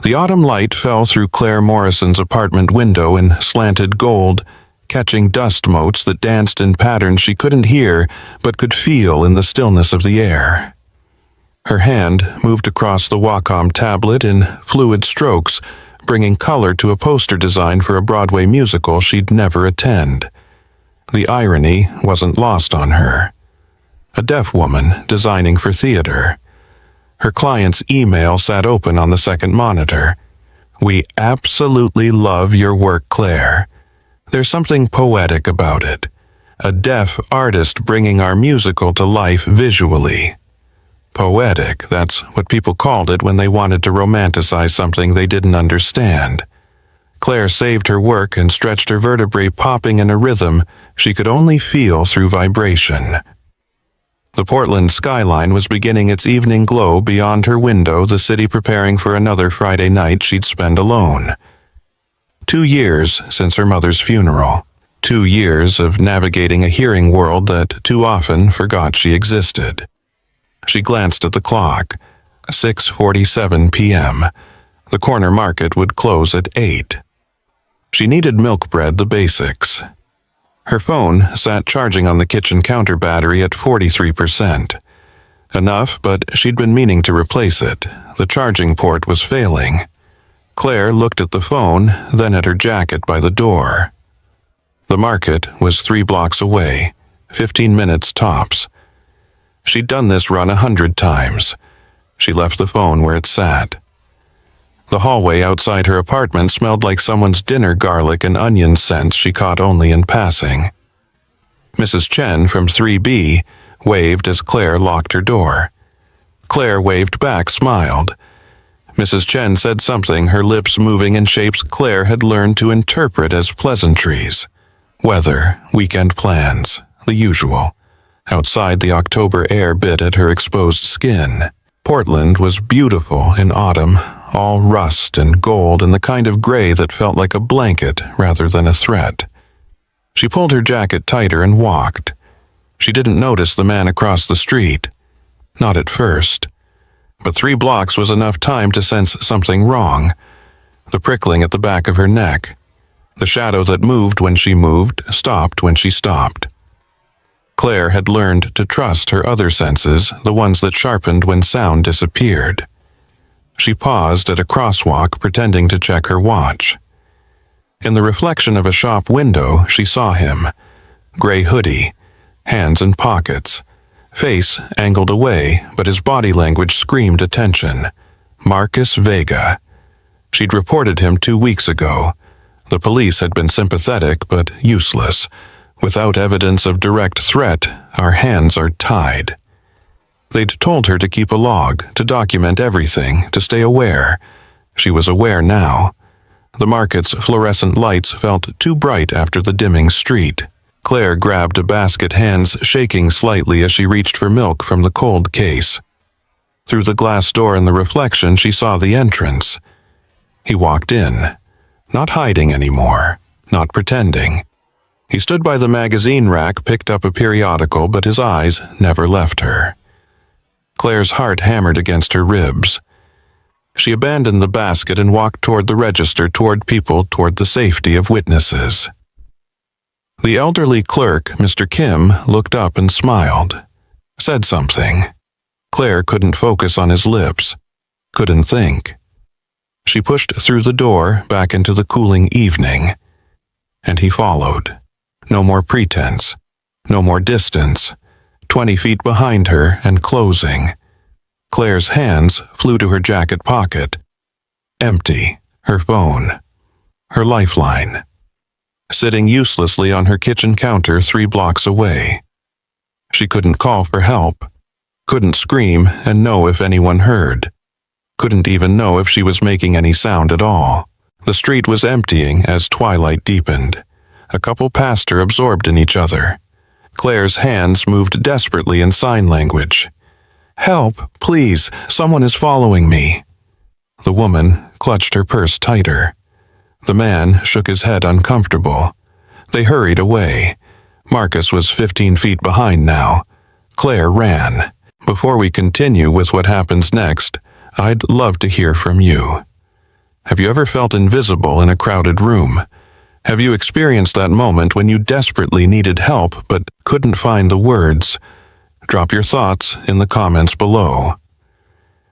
The autumn light fell through Claire Morrison's apartment window in slanted gold, catching dust motes that danced in patterns she couldn't hear but could feel in the stillness of the air. Her hand moved across the Wacom tablet in fluid strokes, bringing color to a poster design for a Broadway musical she'd never attend. The irony wasn't lost on her. A deaf woman designing for theater. Her client's email sat open on the second monitor. "We absolutely love your work, Claire. There's something poetic about it. A deaf artist bringing our musical to life visually." Poetic, that's what people called it when they wanted to romanticize something they didn't understand. Claire saved her work and stretched her vertebrae, popping in a rhythm she could only feel through vibration. The Portland skyline was beginning its evening glow beyond her window, the city preparing for another Friday night she'd spend alone. 2 years since her mother's funeral. 2 years of navigating a hearing world that too often forgot she existed. She glanced at the clock. 6:47 p.m. The corner market would close at 8. She needed milk bread, the basics. Her phone sat charging on the kitchen counter battery at 43%. Enough, but she'd been meaning to replace it. The charging port was failing. Claire looked at the phone, then at her jacket by the door. The market was 3 blocks away, 15 minutes tops. She'd done this run 100 times. She left the phone where it sat. The hallway outside her apartment smelled like someone's dinner garlic and onion scents she caught only in passing. Mrs. Chen from 3B waved as Claire locked her door. Claire waved back, smiled. Mrs. Chen said something, her lips moving in shapes Claire had learned to interpret as pleasantries. Weather, weekend plans, the usual. Outside, the October air bit at her exposed skin. Portland was beautiful in autumn, all rust and gold and the kind of gray that felt like a blanket rather than a threat. She pulled her jacket tighter and walked. She didn't notice the man across the street. Not at first. But 3 blocks was enough time to sense something wrong. The prickling at the back of her neck. The shadow that moved when she moved, stopped when she stopped. Claire had learned to trust her other senses, the ones that sharpened when sound disappeared. She paused at a crosswalk, pretending to check her watch. In the reflection of a shop window, she saw him. Gray hoodie, hands in pockets, face angled away, but his body language screamed attention. Marcus Vega. She'd reported him 2 weeks ago. The police had been sympathetic, but useless. Without evidence of direct threat, our hands are tied. They'd told her to keep a log, to document everything, to stay aware. She was aware now. The market's fluorescent lights felt too bright after the dimming street. Claire grabbed a basket, hands shaking slightly as she reached for milk from the cold case. Through the glass door in the reflection, she saw the entrance. He walked in, not hiding anymore, not pretending. He stood by the magazine rack, picked up a periodical, but his eyes never left her. Claire's heart hammered against her ribs. She abandoned the basket and walked toward the register, toward people, toward the safety of witnesses. The elderly clerk, Mr. Kim, looked up and smiled. Said something. Claire couldn't focus on his lips. Couldn't think. She pushed through the door, back into the cooling evening. And he followed. No more pretense. No more distance. 20 feet behind her and closing. Claire's hands flew to her jacket pocket. Empty. Her phone. Her lifeline. Sitting uselessly on her kitchen counter 3 blocks away. She couldn't call for help. Couldn't scream and know if anyone heard. Couldn't even know if she was making any sound at all. The street was emptying as twilight deepened. A couple passed her, absorbed in each other. Claire's hands moved desperately in sign language. "Help, please, someone is following me." The woman clutched her purse tighter. The man shook his head, uncomfortable. They hurried away. Marcus was 15 feet behind now. Claire ran. "Before we continue with what happens next, I'd love to hear from you." Have you ever felt invisible in a crowded room? Have you experienced that moment when you desperately needed help but couldn't find the words? Drop your thoughts in the comments below.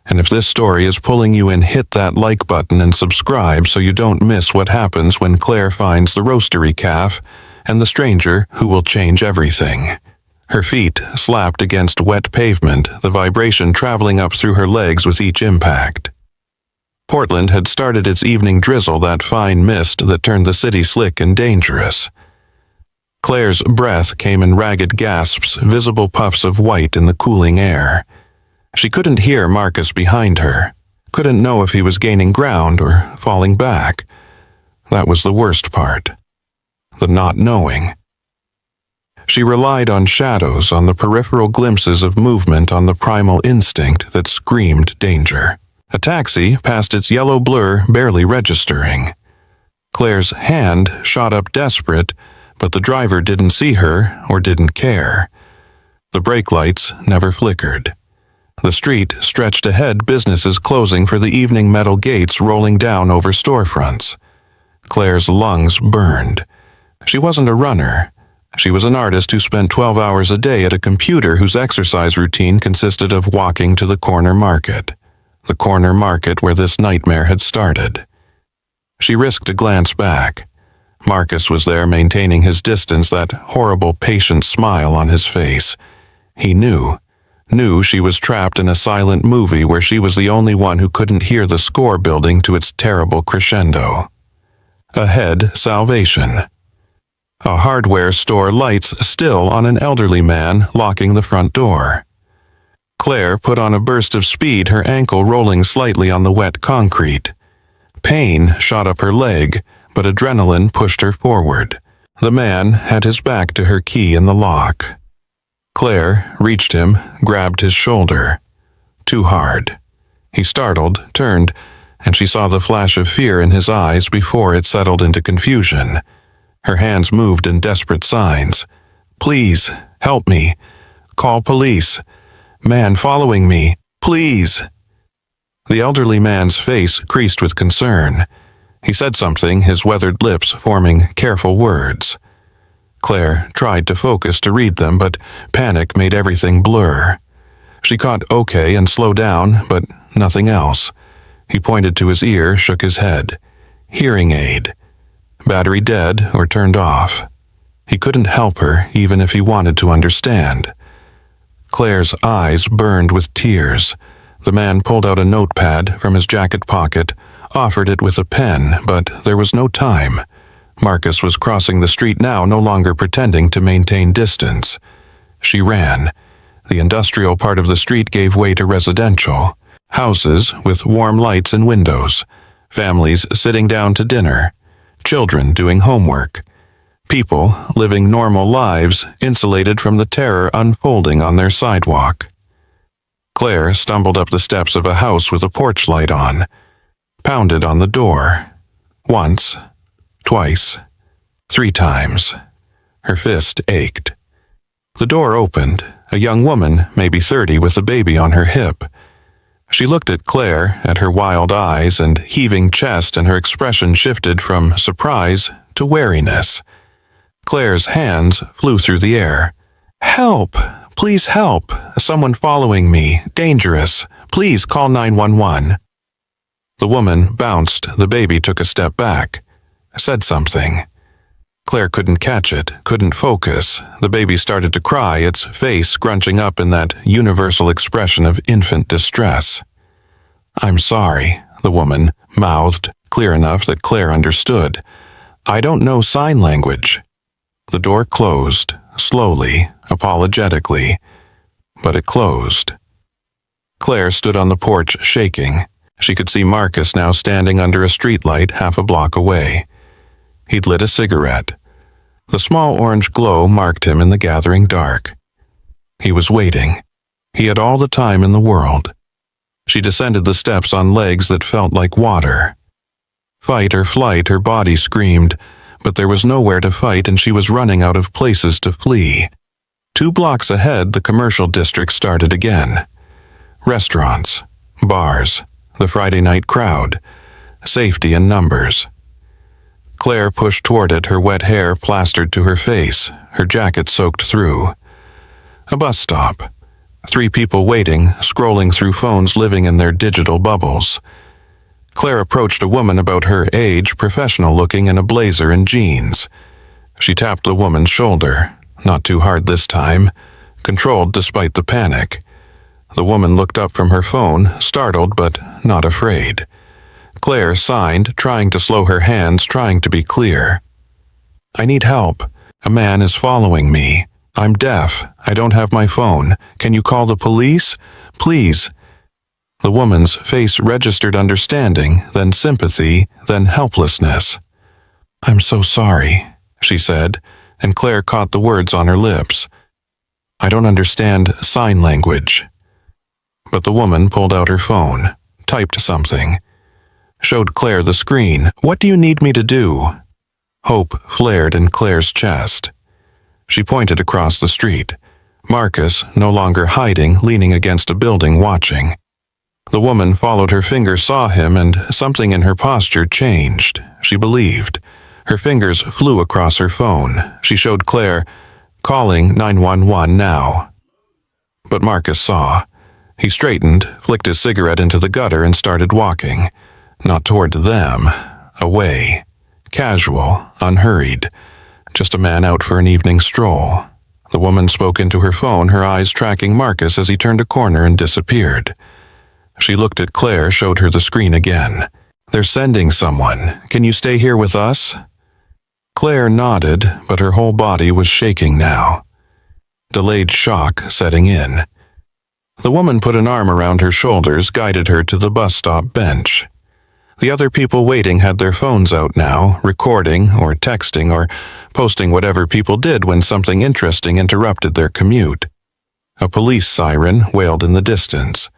And if this story is pulling you in, hit that like button and subscribe so you don't miss what happens when Claire finds the roastery calf and the stranger who will change everything. Her feet slapped against wet pavement, the vibration traveling up through her legs with each impact. Portland had started its evening drizzle, that fine mist that turned the city slick and dangerous. Claire's breath came in ragged gasps, visible puffs of white in the cooling air. She couldn't hear Marcus behind her, couldn't know if he was gaining ground or falling back. That was the worst part. The not knowing. She relied on shadows, on the peripheral glimpses of movement, on the primal instinct that screamed danger. A taxi passed its yellow blur, barely registering. Claire's hand shot up desperate, but the driver didn't see her or didn't care. The brake lights never flickered. The street stretched ahead, businesses closing for the evening, metal gates rolling down over storefronts. Claire's lungs burned. She wasn't a runner. She was an artist who spent 12 hours a day at a computer, whose exercise routine consisted of walking to the corner market. The corner market where this nightmare had started. She risked a glance back. Marcus was there, maintaining his distance, that horrible patient smile on his face. He knew she was trapped in a silent movie where she was the only one who couldn't hear the score building to its terrible crescendo. Ahead, salvation. A hardware store, lights still on an elderly man locking the front door. Claire put on a burst of speed, her ankle rolling slightly on the wet concrete. Pain shot up her leg, but adrenaline pushed her forward. The man had his back to her key in the lock. Claire reached him, grabbed his shoulder. Too hard. He startled, turned, and she saw the flash of fear in his eyes before it settled into confusion. Her hands moved in desperate signs. Please, help me. Call police. Man following me. Please. The elderly man's face creased with concern. He said something, his weathered lips forming careful words. Claire tried to focus to read them, but panic made everything blur. She caught okay and slowed down, but nothing else. He pointed to his ear, shook his head. Hearing aid. Battery dead or turned off. He couldn't help her, even if he wanted to understand. Claire's eyes burned with tears. The man pulled out a notepad from his jacket pocket, offered it with a pen, but there was no time. Marcus was crossing the street now, no longer pretending to maintain distance. She ran. The industrial part of the street gave way to residential. Houses with warm lights and windows. Families sitting down to dinner. Children doing homework. People living normal lives, insulated from the terror unfolding on their sidewalk. Claire stumbled up the steps of a house with a porch light on. Pounded on the door. Once. Twice. 3 times. Her fist ached. The door opened. A young woman, maybe 30, with a baby on her hip. She looked at Claire, at her wild eyes and heaving chest, and her expression shifted from surprise to wariness. Claire's hands flew through the air. Help! Please help! Someone following me. Dangerous. Please call 911. The woman bounced. The baby took a step back. Said something. Claire couldn't catch it, couldn't focus. The baby started to cry, its face scrunching up in that universal expression of infant distress. I'm sorry, the woman mouthed, clear enough that Claire understood. I don't know sign language. The door closed, slowly, apologetically, but it closed. Claire stood on the porch, shaking. She could see Marcus now standing under a streetlight half a block away. He'd lit a cigarette. The small orange glow marked him in the gathering dark. He was waiting. He had all the time in the world. She descended the steps on legs that felt like water. Fight or flight, her body screamed, but there was nowhere to fight, and she was running out of places to flee. 2 blocks ahead, the commercial district started again. Restaurants, bars, the Friday night crowd. safety in numbers. Claire pushed toward it, her wet hair plastered to her face, her jacket soaked through. A bus stop. 3 people waiting, scrolling through phones, living in their digital bubbles. Claire approached a woman about her age, professional-looking in a blazer and jeans. She tapped the woman's shoulder, not too hard this time, controlled despite the panic. The woman looked up from her phone, startled but not afraid. Claire signed, trying to slow her hands, trying to be clear. "I need help. A man is following me. I'm deaf. I don't have my phone. Can you call the police? Please." The woman's face registered understanding, then sympathy, then helplessness. "I'm so sorry," she said, and Claire caught the words on her lips. "I don't understand sign language." But the woman pulled out her phone, typed something, showed Claire the screen. "What do you need me to do?" Hope flared in Claire's chest. She pointed across the street. Marcus, no longer hiding, leaning against a building, watching. The woman followed her finger, saw him, and something in her posture changed. She believed. Her fingers flew across her phone. She showed Claire, "Calling 911 now." But Marcus saw. He straightened, flicked his cigarette into the gutter, and started walking. Not toward them. Away. Casual, unhurried. Just a man out for an evening stroll. The woman spoke into her phone, her eyes tracking Marcus as he turned a corner and disappeared. She looked at Claire, showed her the screen again. "They're sending someone. Can you stay here with us?" Claire nodded, but her whole body was shaking now. Delayed shock setting in. The woman put an arm around her shoulders, guided her to the bus stop bench. The other people waiting had their phones out now, recording or texting or posting whatever people did when something interesting interrupted their commute. A police siren wailed in the distance.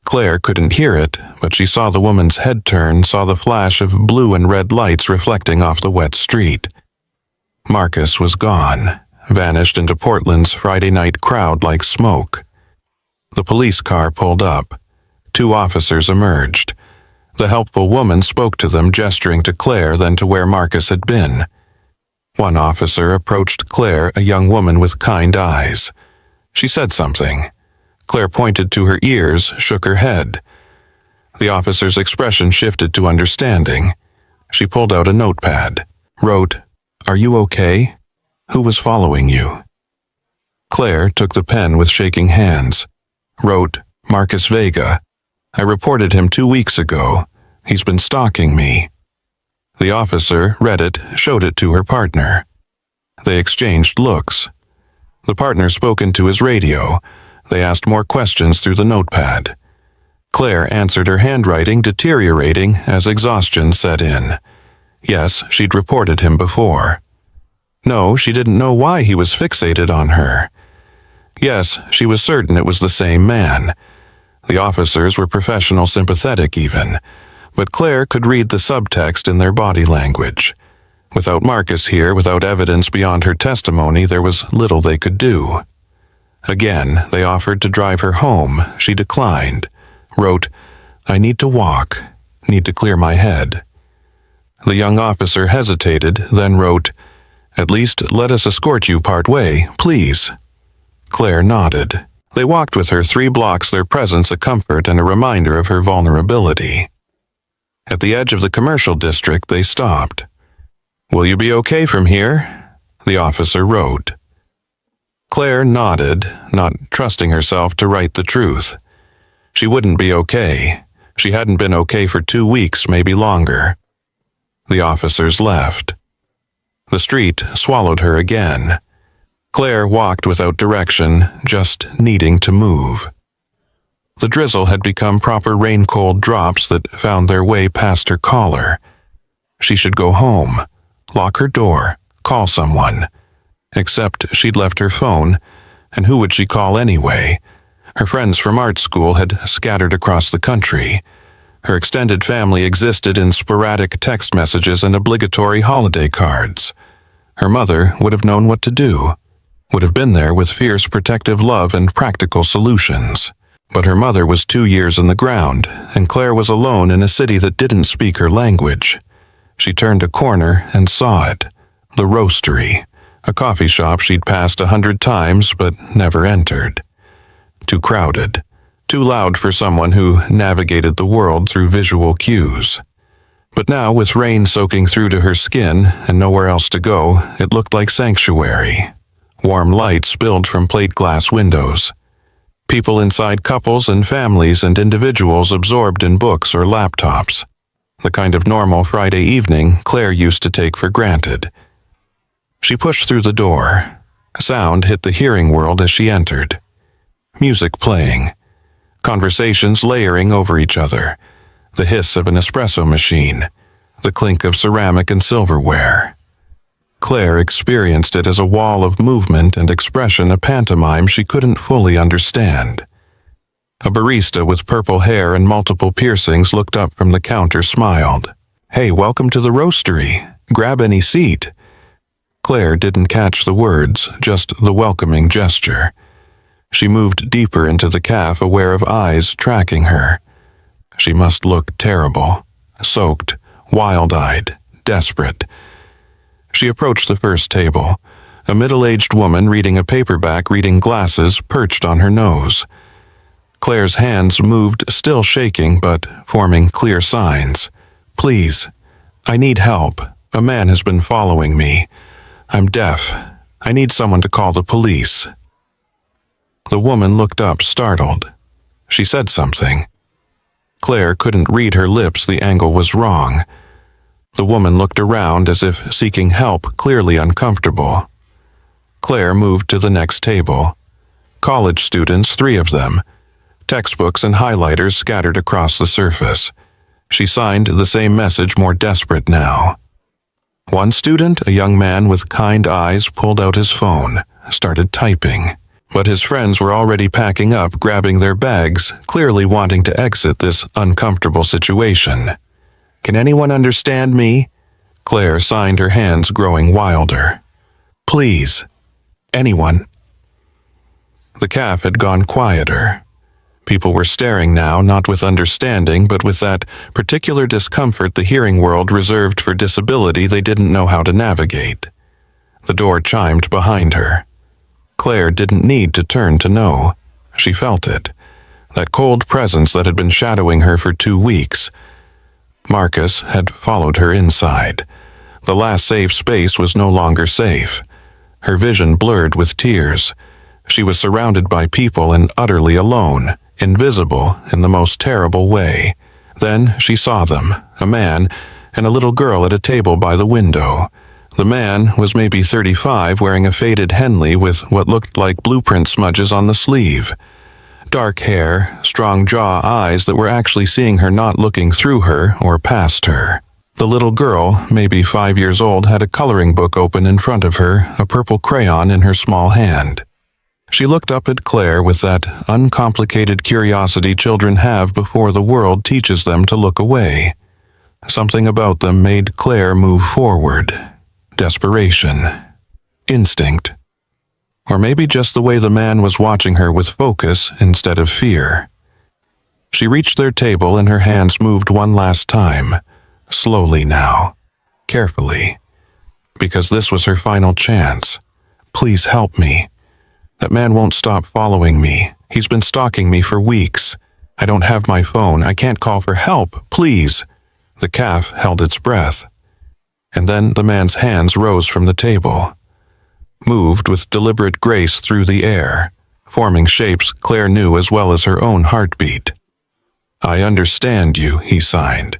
Claire couldn't hear it, but she saw the woman's head turn, saw the flash of blue and red lights reflecting off the wet street. Marcus was gone, vanished into Portland's Friday night crowd like smoke. The police car pulled up. 2 officers emerged. The helpful woman spoke to them, gesturing to Claire, then to where Marcus had been. One officer approached Claire, a young woman with kind eyes. She said something. Claire pointed to her ears, shook her head. The officer's expression shifted to understanding. She pulled out a notepad, wrote, "Are you okay? Who was following you?" Claire took the pen with shaking hands, wrote, "Marcus Vega. I reported him 2 weeks ago. He's been stalking me." The officer read it, showed it to her partner. They exchanged looks. The partner spoke into his radio. They asked more questions through the notepad. Claire answered, her handwriting deteriorating as exhaustion set in. Yes, she'd reported him before. No, she didn't know why he was fixated on her. Yes, she was certain it was the same man. The officers were professional, sympathetic even, but Claire could read the subtext in their body language. Without Marcus here, without evidence beyond her testimony, there was little they could do. Again, they offered to drive her home. She declined. Wrote, "I need to walk, need to clear my head." The young officer hesitated, then wrote, "At least let us escort you part way, please." Claire nodded. They walked with her 3 blocks, their presence a comfort and a reminder of her vulnerability. At the edge of the commercial district, they stopped. "Will you be okay from here?" the officer wrote. Claire nodded, not trusting herself to write the truth. She wouldn't be okay. She hadn't been okay for 2 weeks, maybe longer. The officers left. The street swallowed her again. Claire walked without direction, just needing to move. The drizzle had become proper rain-cold drops that found their way past her collar. She should go home, lock her door, call someone. Except she'd left her phone, and who would she call anyway? Her friends from art school had scattered across the country. Her extended family existed in sporadic text messages and obligatory holiday cards. Her mother would have known what to do, would have been there with fierce protective love and practical solutions. But her mother was 2 years in the ground, and Claire was alone in a city that didn't speak her language. She turned a corner and saw it. The Roastery, a coffee shop she'd passed 100 times but never entered. Too crowded, too loud for someone who navigated the world through visual cues. But now, with rain soaking through to her skin and nowhere else to go, it looked like sanctuary. Warm light spilled from plate glass windows. People inside, couples and families and individuals absorbed in books or laptops. The kind of normal Friday evening Claire used to take for granted. She pushed through the door. Sound hit the hearing world as she entered. Music playing. Conversations layering over each other. The hiss of an espresso machine. The clink of ceramic and silverware. Claire experienced it as a wall of movement and expression, a pantomime she couldn't fully understand. A barista with purple hair and multiple piercings looked up from the counter, smiled. "Hey, welcome to the Roastery. Grab any seat." Claire didn't catch the words, just the welcoming gesture. She moved deeper into the cafe, aware of eyes tracking her. She must look terrible, soaked, wild-eyed, desperate. She approached the first table. A middle-aged woman reading a paperback, reading glasses perched on her nose. Claire's hands moved, still shaking but forming clear signs. "Please, I need help. A man has been following me. I'm deaf. I need someone to call the police." The woman looked up, startled. She said something. Claire couldn't read her lips, the angle was wrong. The woman looked around as if seeking help, clearly uncomfortable. Claire moved to the next table. College students, 3 of them. Textbooks and highlighters scattered across the surface. She signed the same message, more desperate now. One student, a young man with kind eyes, pulled out his phone, started typing. But his friends were already packing up, grabbing their bags, clearly wanting to exit this uncomfortable situation. "Can anyone understand me?" Claire signed, her hands growing wilder. "Please. Anyone." The cafe had gone quieter. People were staring now, not with understanding, but with that particular discomfort the hearing world reserved for disability they didn't know how to navigate. The door chimed behind her. Claire didn't need to turn to know. She felt it. That cold presence that had been shadowing her for 2 weeks. Marcus had followed her inside. The last safe space was no longer safe. Her vision blurred with tears. She was surrounded by people and utterly alone, invisible in the most terrible way. Then she saw them, a man and a little girl at a table by the window. The man was maybe 35, wearing a faded Henley with what looked like blueprint smudges on the sleeve. Dark hair, strong jaw, eyes that were actually seeing her, not looking through her or past her. The little girl, maybe 5 years old, had a coloring book open in front of her, a purple crayon in her small hand. She looked up at Claire with that uncomplicated curiosity children have before the world teaches them to look away. Something about them made Claire move forward. Desperation. Instinct. Or maybe just the way the man was watching her with focus instead of fear. She reached their table and her hands moved one last time. Slowly now. Carefully. Because this was her final chance. "Please help me. That man won't stop following me. He's been stalking me for weeks. I don't have my phone. I can't call for help. Please." The calf held its breath. And then the man's hands rose from the table. Moved with deliberate grace through the air, forming shapes Claire knew as well as her own heartbeat. "I understand you," he signed.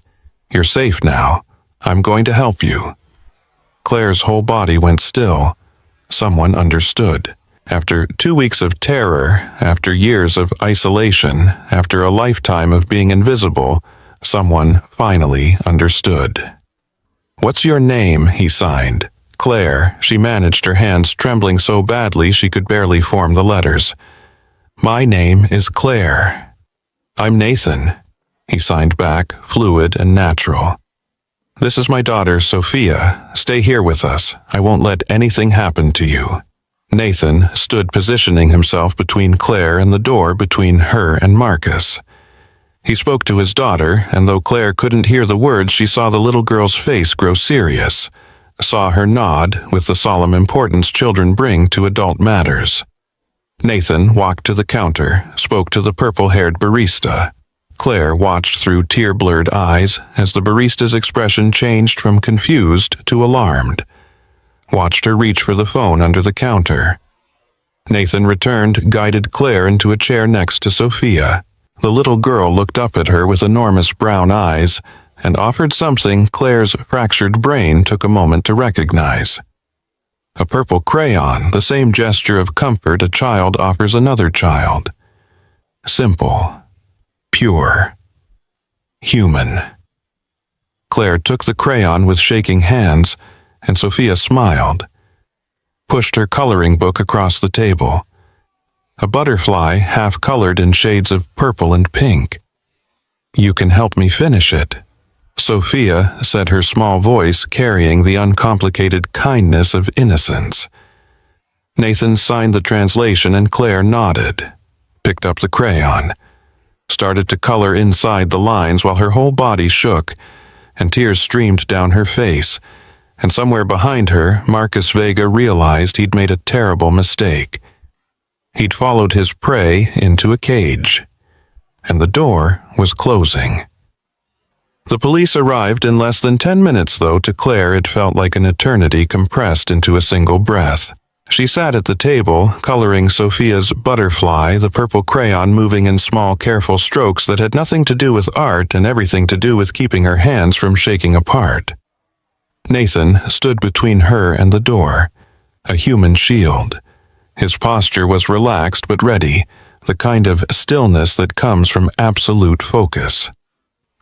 "You're safe now. I'm going to help you." Claire's whole body went still. Someone understood. After 2 weeks of terror, after years of isolation, after a lifetime of being invisible, someone finally understood. "What's your name?" he signed. Claire, she managed, her hands trembling so badly she could barely form the letters. "My name is Claire." "I'm Nathan," he signed back, fluid and natural. "This is my daughter, Sophia. Stay here with us. I won't let anything happen to you." Nathan stood positioning himself between Claire and the door between her and Marcus. He spoke to his daughter, and though Claire couldn't hear the words, she saw the little girl's face grow serious, saw her nod with the solemn importance children bring to adult matters. Nathan walked to the counter, spoke to the purple-haired barista. Claire watched through tear-blurred eyes as the barista's expression changed from confused to alarmed. Watched her reach for the phone under the counter. Nathan returned, guided Claire into a chair next to Sophia. The little girl looked up at her with enormous brown eyes and offered something Claire's fractured brain took a moment to recognize. A purple crayon, the same gesture of comfort a child offers another child. Simple, pure, human. Claire took the crayon with shaking hands, and Sophia smiled, pushed her coloring book across the table. A butterfly half-colored in shades of purple and pink. "You can help me finish it," Sophia said, her small voice carrying the uncomplicated kindness of innocence. Nathan signed the translation and Claire nodded, picked up the crayon, started to color inside the lines while her whole body shook and tears streamed down her face, and somewhere behind her, Marcus Vega realized he'd made a terrible mistake. He'd followed his prey into a cage, and the door was closing. The police arrived in less than 10 minutes, though to Claire it felt like an eternity compressed into a single breath. She sat at the table, coloring Sophia's butterfly, the purple crayon moving in small, careful strokes that had nothing to do with art and everything to do with keeping her hands from shaking apart. Nathan stood between her and the door, a human shield. His posture was relaxed but ready, the kind of stillness that comes from absolute focus.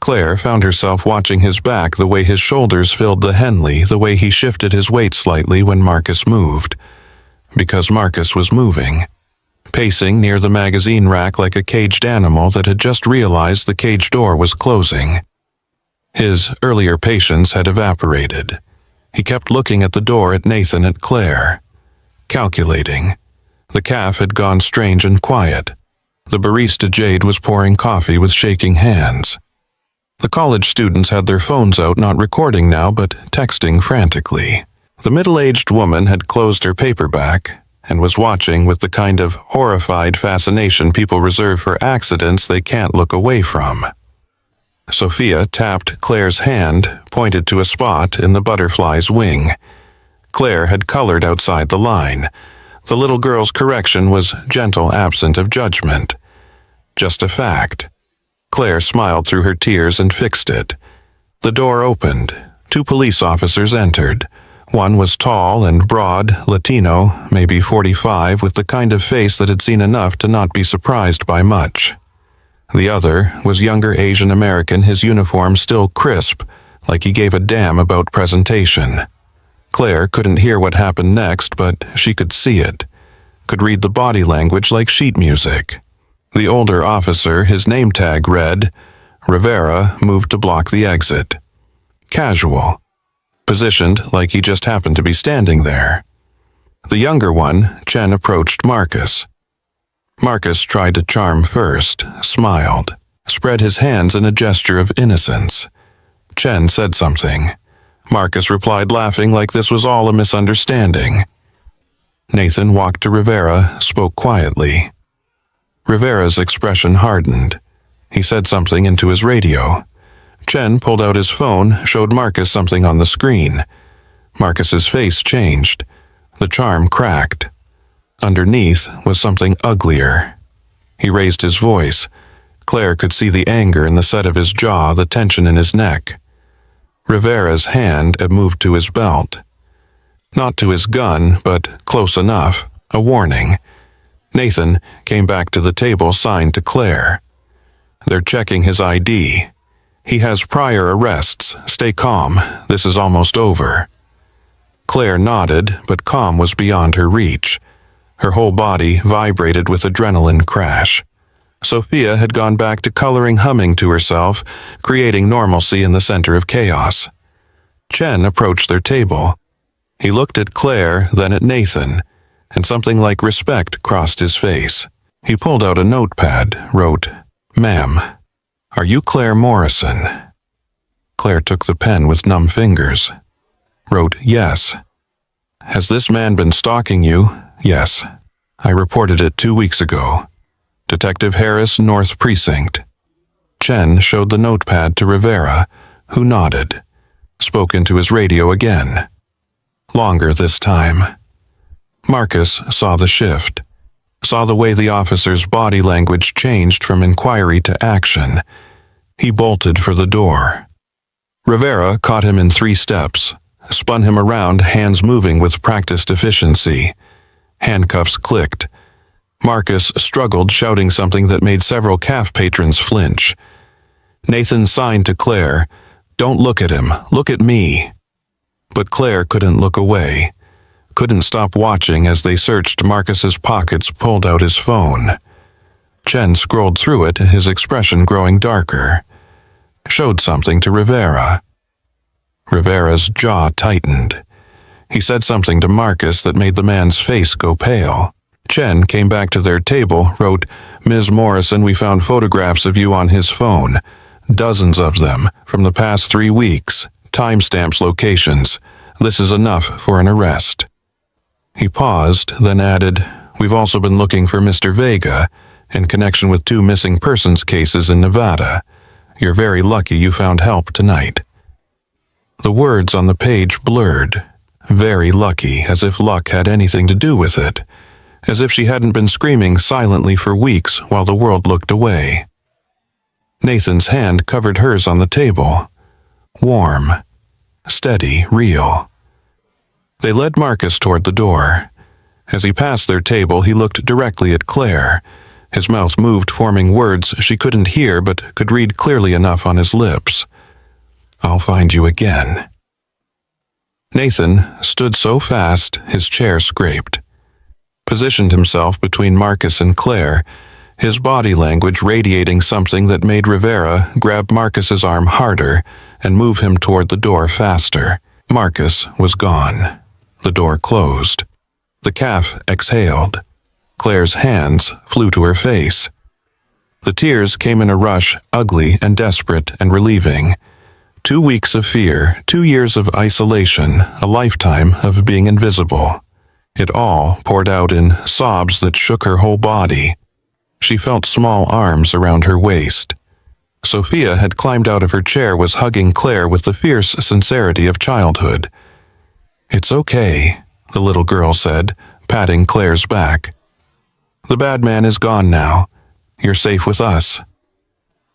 Claire found herself watching his back, the way his shoulders filled the Henley, the way he shifted his weight slightly when Marcus moved. Because Marcus was moving, pacing near the magazine rack like a caged animal that had just realized the cage door was closing. His earlier patience had evaporated. He kept looking at the door, at Nathan, at Claire. Calculating. The cafe had gone strange and quiet. The barista Jade was pouring coffee with shaking hands. The college students had their phones out, not recording now, but texting frantically. The middle-aged woman had closed her paperback and was watching with the kind of horrified fascination people reserve for accidents they can't look away from. Sophia tapped Claire's hand, pointed to a spot in the butterfly's wing. Claire had colored outside the line. The little girl's correction was gentle, absent of judgment. Just a fact. Claire smiled through her tears and fixed it. The door opened. 2 police officers entered. One was tall and broad, Latino, maybe 45, with the kind of face that had seen enough to not be surprised by much. The other was younger Asian American, his uniform still crisp, like he gave a damn about presentation. Claire couldn't hear what happened next, but she could see it, could read the body language like sheet music. The older officer, his name tag read, Rivera, moved to block the exit. Casual. Positioned like he just happened to be standing there. The younger one, Chen, approached Marcus. Marcus tried to charm first, smiled, spread his hands in a gesture of innocence. Chen said something. Marcus replied, laughing like this was all a misunderstanding. Nathan walked to Rivera, spoke quietly. Rivera's expression hardened. He said something into his radio. Chen pulled out his phone, showed Marcus something on the screen. Marcus's face changed. The charm cracked. Underneath was something uglier. He raised his voice. Claire could see the anger in the set of his jaw, the tension in his neck. Rivera's hand had moved to his belt. Not to his gun, but close enough, a warning. Nathan came back to the table, signed to Claire. They're checking his ID. He has prior arrests. Stay calm. This is almost over. Claire nodded, but calm was beyond her reach. Her whole body vibrated with adrenaline crash. Sophia had gone back to coloring, humming to herself, creating normalcy in the center of chaos. Chen approached their table. He looked at Claire, then at Nathan. and something like respect crossed his face. He pulled out a notepad, wrote, "Ma'am, are you Claire Morrison?" Claire took the pen with numb fingers. Wrote, "Yes." "Has this man been stalking you?" "Yes. I reported it 2 weeks ago. Detective Harris, North Precinct." Chen showed the notepad to Rivera, who nodded, spoke into his radio again. Longer this time. Marcus saw the shift, saw the way the officer's body language changed from inquiry to action. He bolted for the door. Rivera caught him in 3 steps, spun him around, hands moving with practiced efficiency. Handcuffs clicked. Marcus struggled, shouting something that made several CAF patrons flinch. Nathan signed to Claire, "Don't look at him, look at me." But Claire couldn't look away, couldn't stop watching as they searched Marcus's pockets, pulled out his phone. Chen scrolled through it, his expression growing darker. Showed something to Rivera. Rivera's jaw tightened. He said something to Marcus that made the man's face go pale. Chen came back to their table, wrote, "Ms. Morrison, we found photographs of you on his phone. Dozens of them, from the past 3 weeks. Timestamps, locations. This is enough for an arrest." He paused, then added, "We've also been looking for Mr. Vega in connection with 2 missing persons cases in Nevada. You're very lucky you found help tonight." The words on the page blurred. Very lucky, as if luck had anything to do with it. As if she hadn't been screaming silently for weeks while the world looked away. Nathan's hand covered hers on the table. Warm, steady, real. They led Marcus toward the door. As he passed their table, he looked directly at Claire. His mouth moved, forming words she couldn't hear but could read clearly enough on his lips. "I'll find you again." Nathan stood so fast his chair scraped. Positioned himself between Marcus and Claire, his body language radiating something that made Rivera grab Marcus's arm harder and move him toward the door faster. Marcus was gone. The door closed. The CAF exhaled. Claire's hands flew to her face. The tears came in a rush, ugly and desperate and relieving. 2 weeks of fear, 2 years of isolation, a lifetime of being invisible. It all poured out in sobs that shook her whole body. She felt small arms around her waist. Sophia had climbed out of her chair, was hugging Claire with the fierce sincerity of childhood. "It's okay," the little girl said, patting Claire's back. "The bad man is gone now. You're safe with us."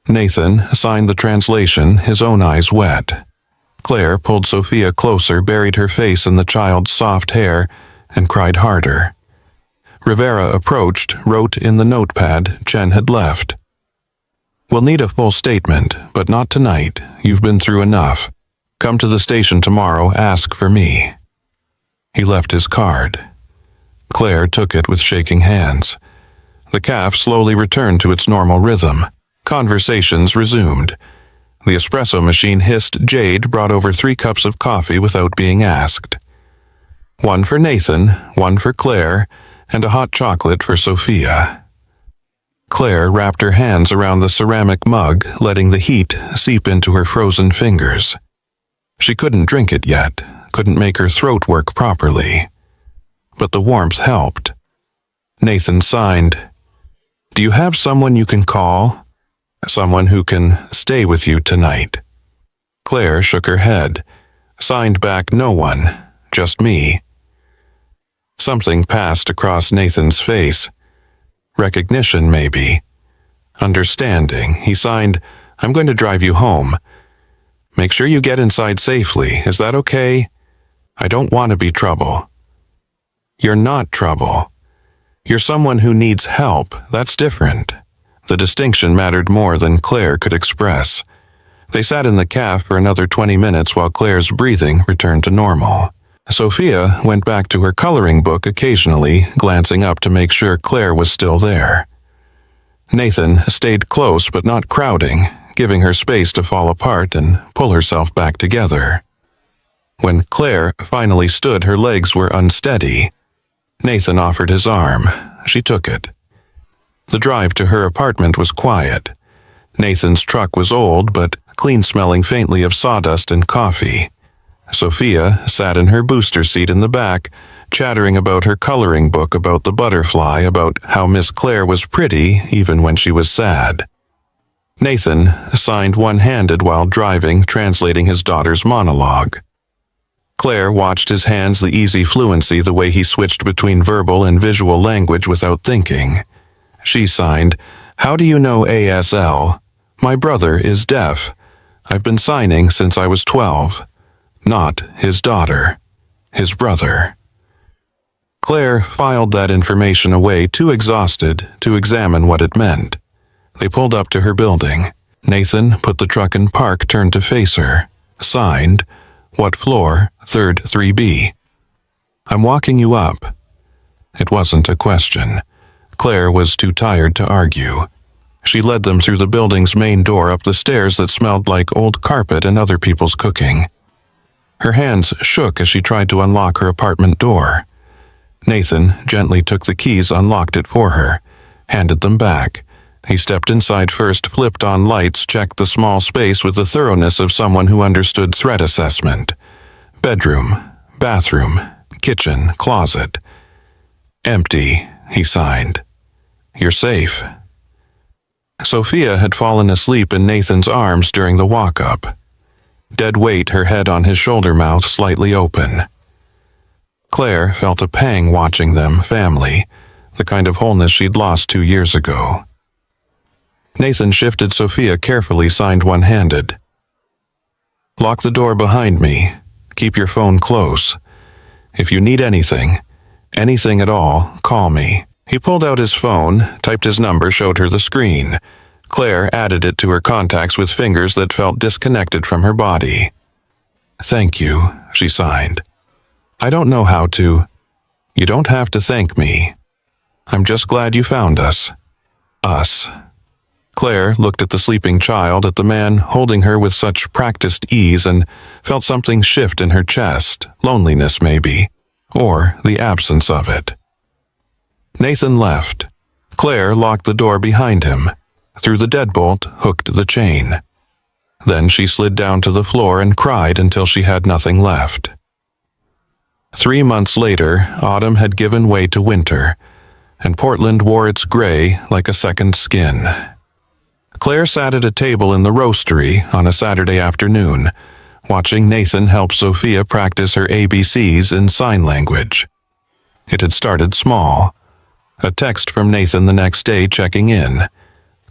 Nathan signed the translation, his own eyes wet. Claire pulled Sophia closer, buried her face in the child's soft hair, and cried harder. Rivera approached, wrote in the notepad Chen had left. "We'll need a full statement, but not tonight. You've been through enough. Come to the station tomorrow, ask for me." He left his card. Claire took it with shaking hands. The CAF slowly returned to its normal rhythm. Conversations resumed. The espresso machine hissed. Jade brought over 3 cups of coffee without being asked. 1 for Nathan, 1 for Claire, and a hot chocolate for Sophia. Claire wrapped her hands around the ceramic mug, letting the heat seep into her frozen fingers. She couldn't drink it yet, couldn't make her throat work properly. But the warmth helped. Nathan signed, "Do you have someone you can call? Someone who can stay with you tonight?" Claire shook her head, signed back, "No one, just me." Something passed across Nathan's face. Recognition, maybe. Understanding. He signed, "I'm going to drive you home. Make sure you get inside safely. Is that okay? I don't want to be trouble." "You're not trouble. You're someone who needs help. That's different." The distinction mattered more than Claire could express. They sat in the CAF for another 20 minutes while Claire's breathing returned to normal. Sophia went back to her coloring book occasionally, glancing up to make sure Claire was still there. Nathan stayed close but not crowding, giving her space to fall apart and pull herself back together. When Claire finally stood, her legs were unsteady. Nathan offered his arm. She took it. The drive to her apartment was quiet. Nathan's truck was old, but clean, smelling faintly of sawdust and coffee. Sophia sat in her booster seat in the back, chattering about her coloring book, about the butterfly, about how Miss Claire was pretty even when she was sad. Nathan signed one-handed while driving, translating his daughter's monologue. Claire watched his hands, the easy fluency, the way he switched between verbal and visual language without thinking. She signed, "How do you know ASL? My brother is deaf. I've been signing since I was 12. Not his daughter. His brother." Claire filed that information away, too exhausted to examine what it meant. They pulled up to her building. Nathan put the truck in park, turned to face her. Signed, "What floor? 3rd 3B. I'm walking you up." It wasn't a question. Claire was too tired to argue. She led them through the building's main door, up the stairs that smelled like old carpet and other people's cooking. Her hands shook as she tried to unlock her apartment door. Nathan gently took the keys, unlocked it for her, handed them back. He stepped inside first, flipped on lights, checked the small space with the thoroughness of someone who understood threat assessment. Bedroom, bathroom, kitchen, closet. "Empty," he signed. "You're safe." Sophia had fallen asleep in Nathan's arms during the walk-up. Dead weight, her head on his shoulder, mouth slightly open. Claire felt a pang watching them, family, the kind of wholeness she'd lost 2 years ago. Nathan shifted Sophia carefully, signed one-handed. "Lock the door behind me. Keep your phone close. If you need anything at all, call me." He pulled out his phone, typed his number, showed her the screen. Claire added it to her contacts with fingers that felt disconnected from her body. "Thank you," she signed. "I don't know how to." "You don't have to thank me. I'm just glad you found us." Us. Claire looked at the sleeping child, at the man holding her with such practiced ease, and felt something shift in her chest, loneliness maybe, or the absence of it. Nathan left. Claire locked the door behind him. Through the deadbolt, hooked the chain. Then she slid down to the floor and cried until she had nothing left. 3 months later, autumn had given way to winter, and Portland wore its gray like a second skin. Claire sat at a table in the roastery on a Saturday afternoon, watching Nathan help Sophia practice her ABCs in sign language. It had started small. A text from Nathan the next day checking in.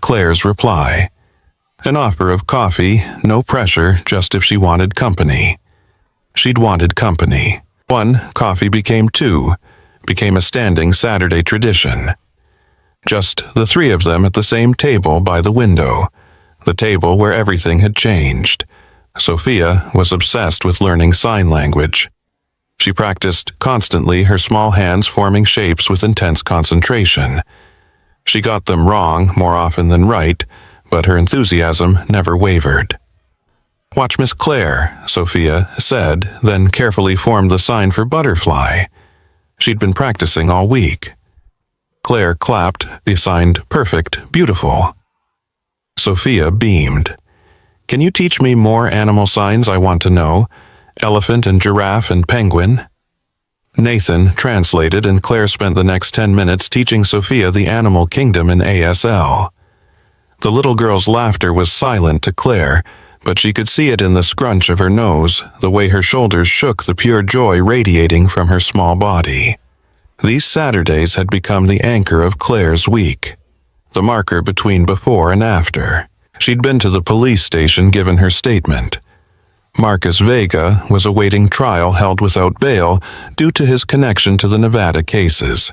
Claire's reply. An offer of coffee, no pressure, just if she wanted company. She'd wanted company. 1 coffee became 2, became a standing Saturday tradition. Just the 3 of them at the same table by the window, the table where everything had changed. Sophia was obsessed with learning sign language. She practiced constantly, her small hands forming shapes with intense concentration. She got them wrong more often than right, but her enthusiasm never wavered. "Watch Miss Claire," Sophia said, then carefully formed the sign for butterfly. She'd been practicing all week. Claire clapped, signed perfect, beautiful. Sophia beamed. "Can you teach me more animal signs I want to know? Elephant and giraffe and penguin?" Nathan translated, and Claire spent the next 10 minutes teaching Sophia the animal kingdom in ASL. The little girl's laughter was silent to Claire, but she could see it in the scrunch of her nose, the way her shoulders shook, the pure joy radiating from her small body. These Saturdays had become the anchor of Claire's week, the marker between before and after. She'd been to the police station, given her statement. Marcus Vega was awaiting trial, held without bail due to his connection to the Nevada cases.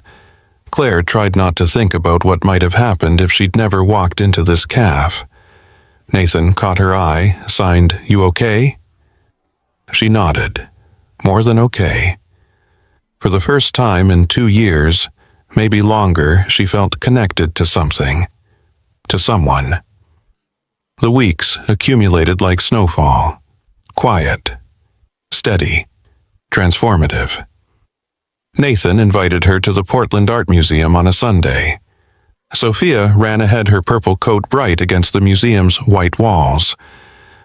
Claire tried not to think about what might have happened if she'd never walked into this cafe. Nathan caught her eye, signed, "You okay?" She nodded. More than okay. For the first time in 2 years, maybe longer, she felt connected to something, to someone. The weeks accumulated like snowfall. Quiet, steady, transformative. Nathan invited her to the Portland Art Museum on a Sunday. Sophia ran ahead, her purple coat bright against the museum's white walls.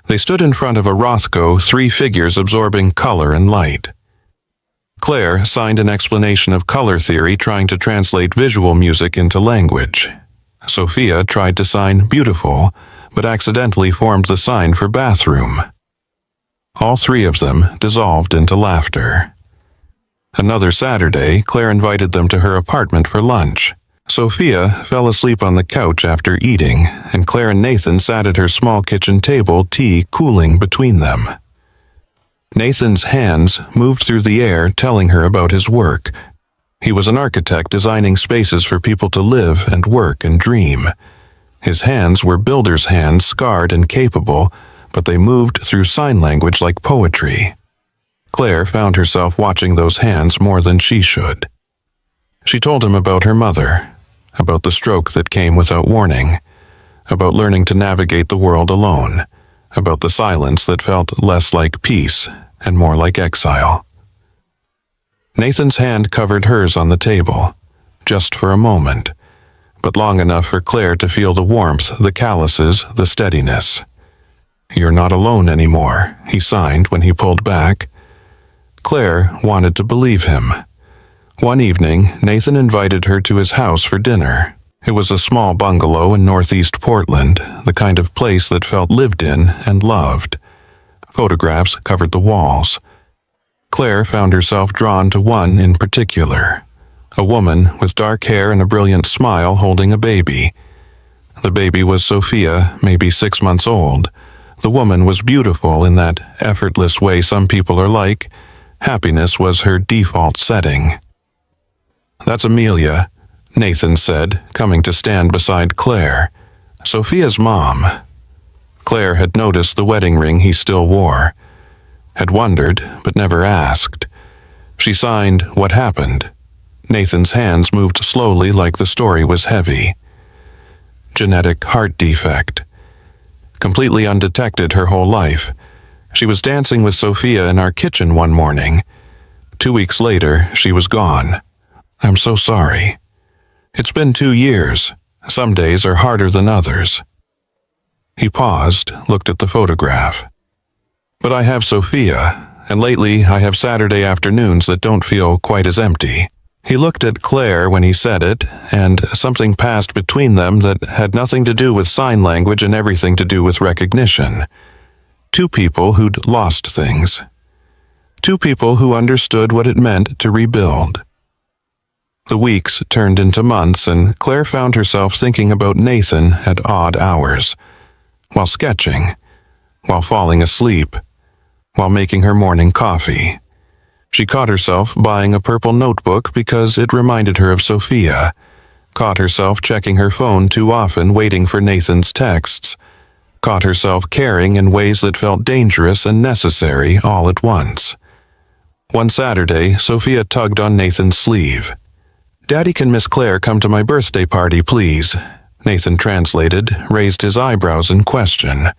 They stood in front of a Rothko, 3 figures absorbing color and light. Claire signed an explanation of color theory, trying to translate visual music into language. Sophia tried to sign beautiful, but accidentally formed the sign for bathroom. All 3 of them dissolved into laughter. Another Saturday, Claire invited them to her apartment for lunch. Sophia fell asleep on the couch after eating, and Claire and Nathan sat at her small kitchen table, tea cooling between them. Nathan's hands moved through the air, telling her about his work. He was an architect designing spaces for people to live and work and dream. His hands were builder's hands, scarred and capable, but they moved through sign language like poetry. Claire found herself watching those hands more than she should. She told him about her mother, about the stroke that came without warning, about learning to navigate the world alone, about the silence that felt less like peace and more like exile. Nathan's hand covered hers on the table, just for a moment, but long enough for Claire to feel the warmth, the calluses, the steadiness. "You're not alone anymore," he signed when he pulled back. Claire wanted to believe him. One evening, Nathan invited her to his house for dinner. It was a small bungalow in northeast Portland, the kind of place that felt lived in and loved. Photographs covered the walls. Claire found herself drawn to one in particular, a woman with dark hair and a brilliant smile holding a baby. The baby was Sophia, maybe 6 months old. The woman was beautiful in that effortless way some people are like. Happiness was her default setting. "That's Amelia," Nathan said, coming to stand beside Claire. "Sophia's mom." Claire had noticed the wedding ring he still wore, had wondered but never asked. She signed what happened. Nathan's hands moved slowly like the story was heavy. Genetic heart defect. Completely undetected her whole life. She was dancing with Sophia in our kitchen one morning. 2 weeks later, she was gone. "I'm so sorry. It's been 2 years. Some days are harder than others." He paused, looked at the photograph. "But I have Sophia, and lately I have Saturday afternoons that don't feel quite as empty." He looked at Claire when he said it, and something passed between them that had nothing to do with sign language and everything to do with recognition. 2 people who'd lost things. 2 people who understood what it meant to rebuild. The weeks turned into months, and Claire found herself thinking about Nathan at odd hours, while sketching, while falling asleep, while making her morning coffee. She caught herself buying a purple notebook because it reminded her of Sophia, caught herself checking her phone too often, waiting for Nathan's texts, caught herself caring in ways that felt dangerous and necessary all at once. One Saturday, Sophia tugged on Nathan's sleeve. "Daddy, can Miss Claire come to my birthday party, please?" Nathan translated, raised his eyebrows in question.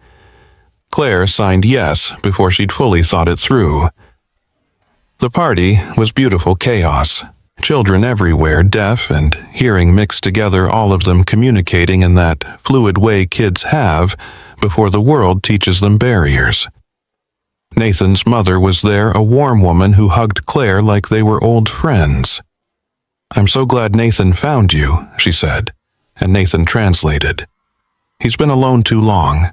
Claire signed yes before she'd fully thought it through. The party was beautiful chaos. Children everywhere, deaf and hearing mixed together, all of them communicating in that fluid way kids have before the world teaches them barriers. Nathan's mother was there, a warm woman who hugged Claire like they were old friends. "I'm so glad Nathan found you," she said, and Nathan translated. "He's been alone too long."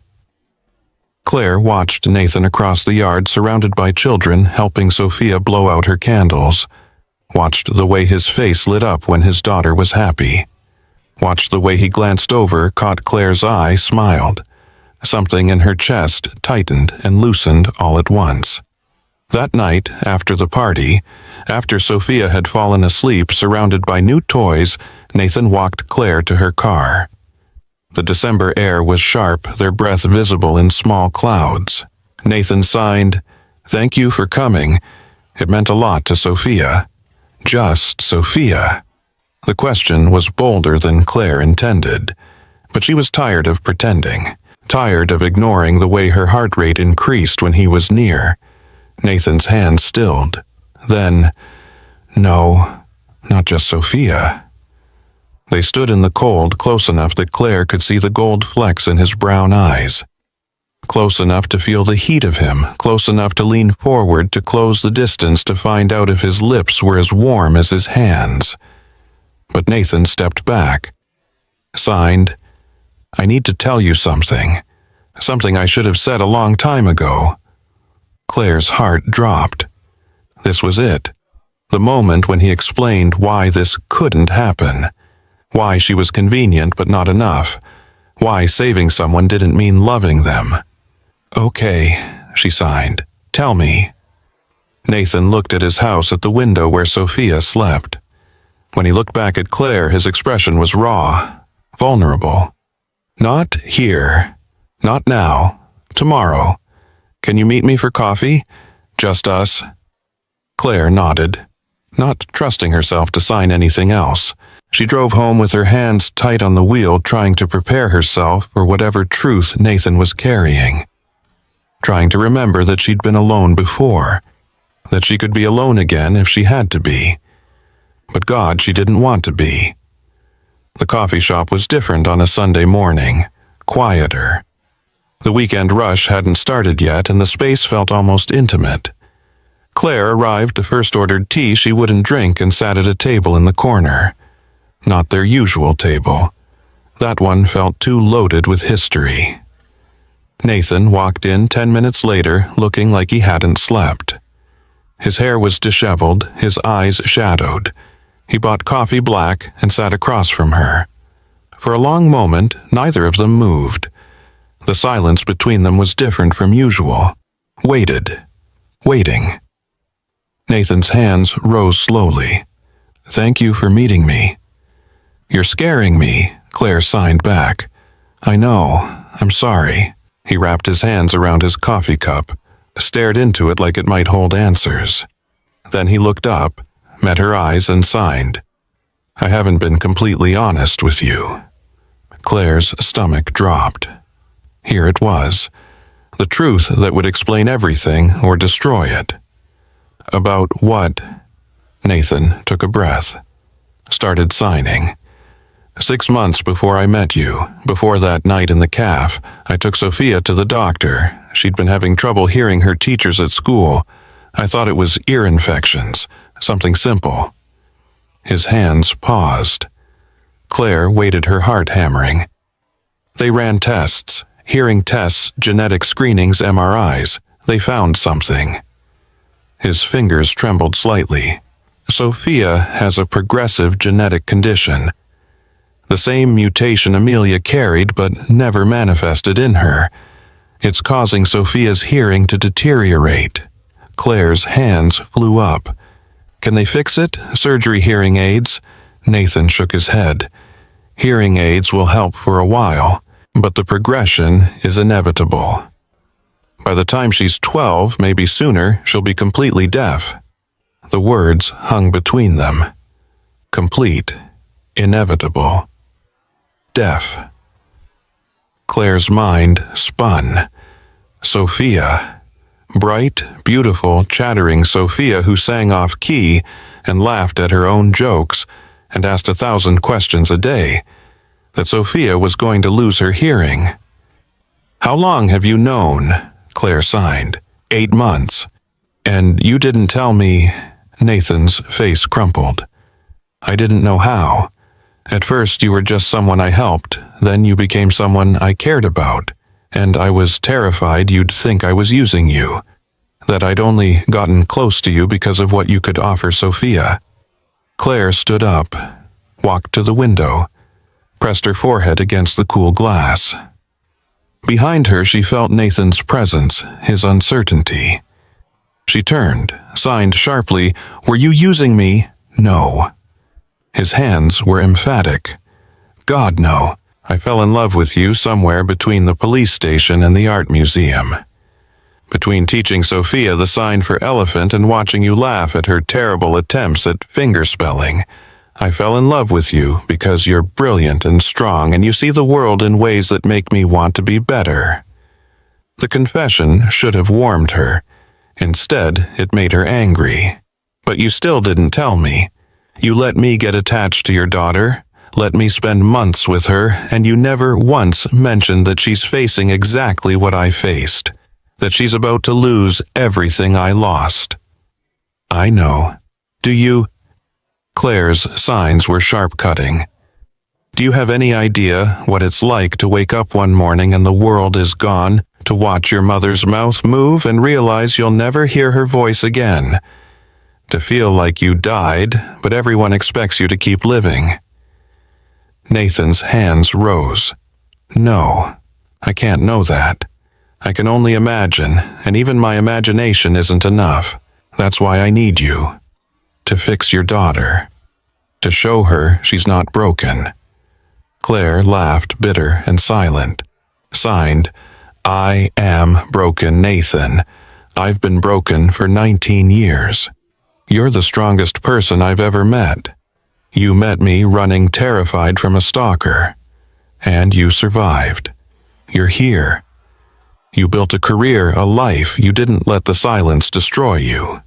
Claire watched Nathan across the yard, surrounded by children, helping Sophia blow out her candles. Watched the way his face lit up when his daughter was happy. Watched the way he glanced over, caught Claire's eye, smiled. Something in her chest tightened and loosened all at once. That night, after the party, after Sophia had fallen asleep surrounded by new toys, Nathan walked Claire to her car. The December air was sharp, their breath visible in small clouds. Nathan signed, "Thank you for coming." It meant a lot to Sophia. Just Sophia. The question was bolder than Claire intended, but she was tired of pretending, tired of ignoring the way her heart rate increased when he was near. Nathan's hand stilled. Then, No, not just Sophia. They stood in the cold close enough that Claire could see the gold flecks in his brown eyes. Close enough to feel the heat of him, close enough to lean forward to close the distance to find out if his lips were as warm as his hands. But Nathan stepped back. Signed, "I need to tell you something. Something I should have said a long time ago." Claire's heart dropped. This was it. The moment when he explained why this couldn't happen. Why she was convenient but not enough. Why saving someone didn't mean loving them. "Okay," she signed. "Tell me." Nathan looked at his house at the window where Sophia slept. When he looked back at Claire, his expression was raw, vulnerable. "Not here. Not now. Tomorrow. Can you meet me for coffee? Just us?" Claire nodded, not trusting herself to sign anything else. She drove home with her hands tight on the wheel, trying to prepare herself for whatever truth Nathan was carrying. Trying to remember that she'd been alone before, that she could be alone again if she had to be. But God, she didn't want to be. The coffee shop was different on a Sunday morning, quieter. The weekend rush hadn't started yet, and the space felt almost intimate. Claire arrived, first ordered tea she wouldn't drink, and sat at a table in the corner. Not their usual table. That one felt too loaded with history. Nathan walked in 10 minutes later, looking like he hadn't slept. His hair was disheveled, his eyes shadowed. He bought coffee black and sat across from her. For a long moment, neither of them moved. The silence between them was different from usual. Waiting. Nathan's hands rose slowly. "Thank you for meeting me." "You're scaring me," Claire signed back. "I know. I'm sorry." He wrapped his hands around his coffee cup, stared into it like it might hold answers. Then he looked up, met her eyes, and signed. "I haven't been completely honest with you." Claire's stomach dropped. Here it was. The truth that would explain everything or destroy it. "About what?" Nathan took a breath. Started signing. 6 months before I met you, before that night in the caf, I took Sophia to the doctor. She'd been having trouble hearing her teachers at school. I thought it was ear infections, something simple. His hands paused. Claire waited, her heart hammering. They ran tests, hearing tests, genetic screenings, MRIs. They found something. His fingers trembled slightly. Sophia has a progressive genetic condition. The same mutation Amelia carried but never manifested in her. It's causing Sophia's hearing to deteriorate. Claire's hands flew up. "Can they fix it? Surgery, hearing aids?" Nathan shook his head. "Hearing aids will help for a while, but the progression is inevitable. By the time she's 12, maybe sooner, she'll be completely deaf." The words hung between them. Complete. Inevitable. Deaf. Claire's mind spun. Sophia. Bright, beautiful, chattering Sophia who sang off key and laughed at her own jokes and asked 1,000 questions a day. That Sophia was going to lose her hearing. "How long have you known?" Claire signed. 8 months. "And you didn't tell me..." Nathan's face crumpled. "I didn't know how. At first you were just someone I helped, then you became someone I cared about, and I was terrified you'd think I was using you, that I'd only gotten close to you because of what you could offer Sophia." Claire stood up, walked to the window, pressed her forehead against the cool glass. Behind her she felt Nathan's presence, his uncertainty. She turned, signed sharply, "Were you using me?" "No." His hands were emphatic. "God, no. I fell in love with you somewhere between the police station and the art museum. Between teaching Sophia the sign for elephant and watching you laugh at her terrible attempts at fingerspelling. I fell in love with you because you're brilliant and strong and you see the world in ways that make me want to be better." The confession should have warmed her. Instead, it made her angry. But you still didn't tell me. You let me get attached to your daughter, let me spend months with her, and you never once mentioned that she's facing exactly what I faced, that she's about to lose everything I lost. I know. Do you? Claire's signs were sharp-cutting. Do you have any idea what it's like to wake up one morning and the world is gone, to watch your mother's mouth move and realize you'll never hear her voice again? To feel like you died, but everyone expects you to keep living. Nathan's hands rose. No, I can't know that. I can only imagine, and even my imagination isn't enough. That's why I need you. To fix your daughter. To show her she's not broken. Claire laughed, bitter and silent. Signed, I am broken, Nathan. I've been broken for 19 years. You're the strongest person I've ever met. You met me running terrified from a stalker. And you survived. You're here. You built a career, a life. You didn't let the silence destroy you.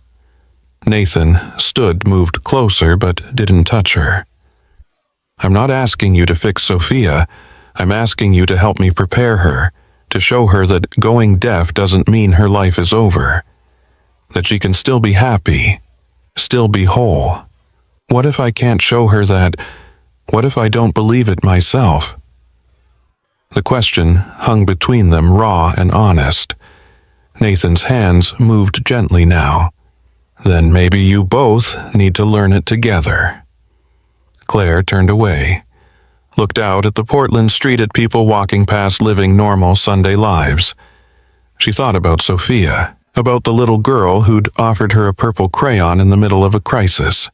Nathan stood, moved closer, but didn't touch her. I'm not asking you to fix Sophia. I'm asking you to help me prepare her, to show her that going deaf doesn't mean her life is over. That she can still be happy, still be whole. What if I can't show her that? What if I don't believe it myself? The question hung between them, raw and honest. Nathan's hands moved gently now. Then maybe you both need to learn it together. Claire turned away, looked out at the Portland street at people walking past living normal Sunday lives. She thought about Sophia, about the little girl who'd offered her a purple crayon in the middle of a crisis,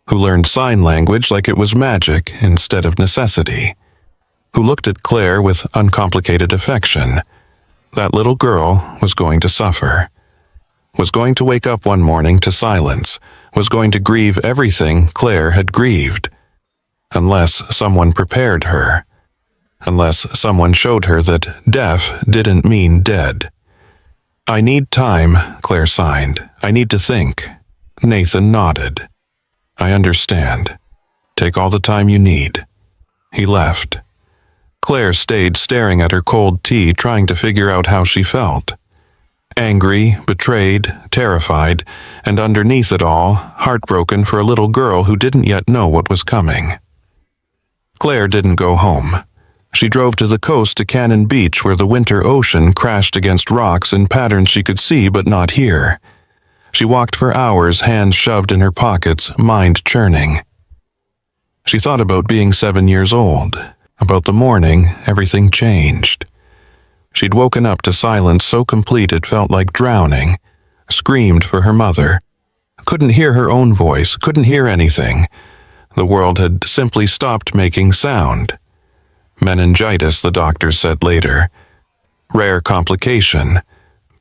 who learned sign language like it was magic instead of necessity, who looked at Claire with uncomplicated affection. That little girl was going to suffer, was going to wake up one morning to silence, was going to grieve everything Claire had grieved. Unless someone prepared her. Unless someone showed her that deaf didn't mean dead. I need time, Claire signed. I need to think. Nathan nodded. I understand. Take all the time you need. He left. Claire stayed staring at her cold tea, trying to figure out how she felt. Angry, betrayed, terrified, and underneath it all, heartbroken for a little girl who didn't yet know what was coming. Claire didn't go home. She drove to the coast to Cannon Beach, where the winter ocean crashed against rocks in patterns she could see but not hear. She walked for hours, hands shoved in her pockets, mind churning. She thought about being 7 years old, about the morning everything changed. She'd woken up to silence so complete it felt like drowning, screamed for her mother, couldn't hear her own voice, couldn't hear anything. The world had simply stopped making sound. Meningitis, the doctor said later. Rare complication.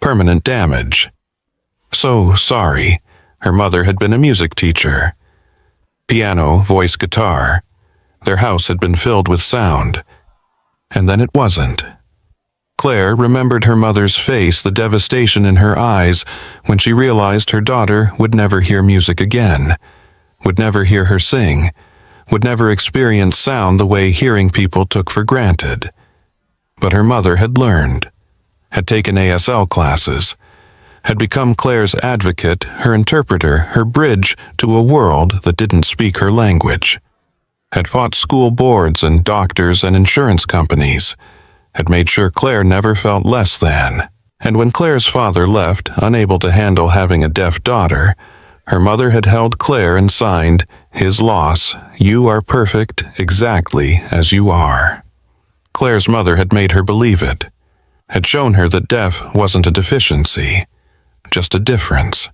Permanent damage. So sorry. Her mother had been a music teacher. Piano, voice, guitar. Their house had been filled with sound. And then it wasn't. Claire remembered her mother's face, the devastation in her eyes, when she realized her daughter would never hear music again, would never hear her sing, would never experience sound the way hearing people took for granted. But her mother had learned, had taken ASL classes, had become Claire's advocate, her interpreter, her bridge to a world that didn't speak her language, had fought school boards and doctors and insurance companies, had made sure Claire never felt less than. And when Claire's father left, unable to handle having a deaf daughter, her mother had held Claire and signed, "His loss, you are perfect exactly as you are." Claire's mother had made her believe it, had shown her that deaf wasn't a deficiency, just a difference.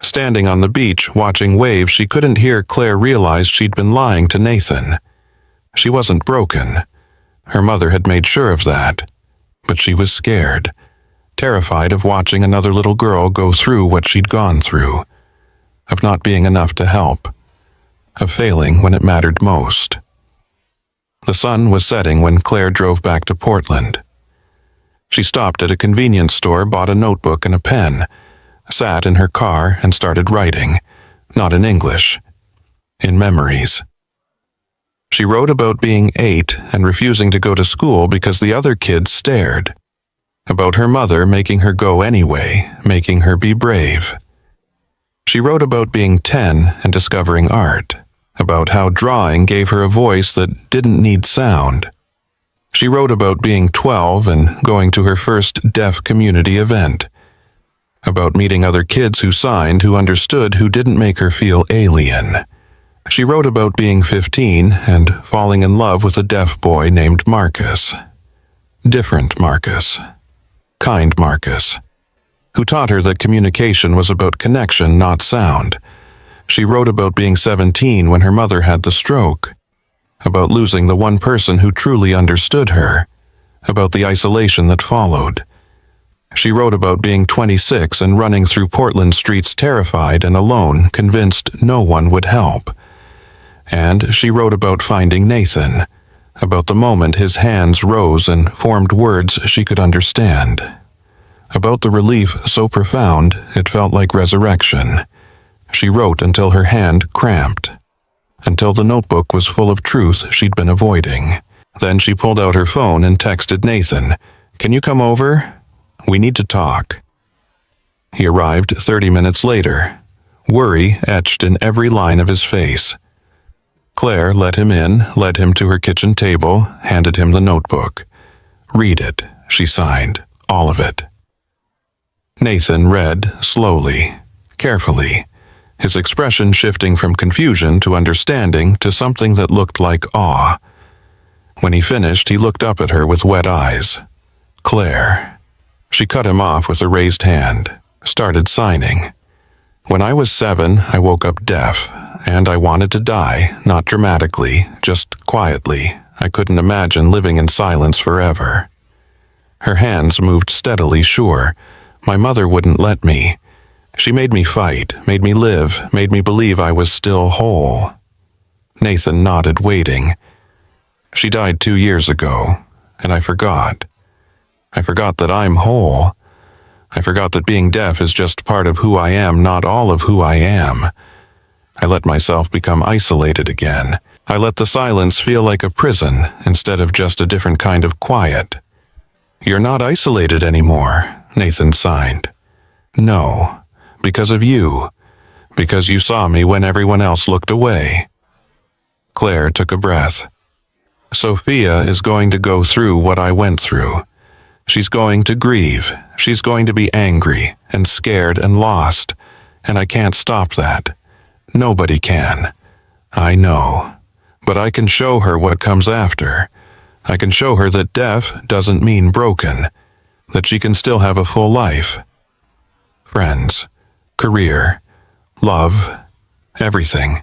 Standing on the beach, watching waves, she couldn't hear Claire realize she'd been lying to Nathan. She wasn't broken. Her mother had made sure of that. But she was scared, terrified of watching another little girl go through what she'd gone through, of not being enough to help, of failing when it mattered most. The sun was setting when Claire drove back to Portland. She stopped at a convenience store, bought a notebook and a pen, sat in her car and started writing, not in English, in memories. She wrote about being 8 and refusing to go to school because the other kids stared. About her mother making her go anyway, making her be brave. She wrote about being 10 and discovering art, about how drawing gave her a voice that didn't need sound. She wrote about being 12 and going to her first deaf community event, about meeting other kids who signed, who understood, who didn't make her feel alien. She wrote about being 15 and falling in love with a deaf boy named Marcus. Different Marcus. Kind Marcus, who taught her that communication was about connection, not sound. She wrote about being 17 when her mother had the stroke, about losing the one person who truly understood her, about the isolation that followed. She wrote about being 26 and running through Portland streets terrified and alone, convinced no one would help. And she wrote about finding Nathan, about the moment his hands rose and formed words she could understand, about the relief so profound it felt like resurrection. She wrote until her hand cramped, until the notebook was full of truth she'd been avoiding. Then she pulled out her phone and texted Nathan, "Can you come over? We need to talk." He arrived 30 minutes later, worry etched in every line of his face. Claire let him in, led him to her kitchen table, handed him the notebook. "Read it," she signed, "all of it." Nathan read slowly, carefully, his expression shifting from confusion to understanding to something that looked like awe. When he finished, he looked up at her with wet eyes. "Claire." She cut him off with a raised hand, started signing. "When I was 7, I woke up deaf, and I wanted to die, not dramatically, just quietly. I couldn't imagine living in silence forever." Her hands moved steadily, sure. "My mother wouldn't let me. She made me fight, made me live, made me believe I was still whole." Nathan nodded, waiting. "She died 2 years ago, and I forgot. I forgot that I'm whole. I forgot that being deaf is just part of who I am, not all of who I am. I let myself become isolated again. I let the silence feel like a prison instead of just a different kind of quiet." "You're not isolated anymore," Nathan signed. "No, because of you. Because you saw me when everyone else looked away." Claire took a breath. "Sophia is going to go through what I went through. She's going to grieve. She's going to be angry and scared and lost. And I can't stop that. Nobody can. I know. But I can show her what comes after. I can show her that deaf doesn't mean broken. That she can still have a full life. Friends, career, love, everything."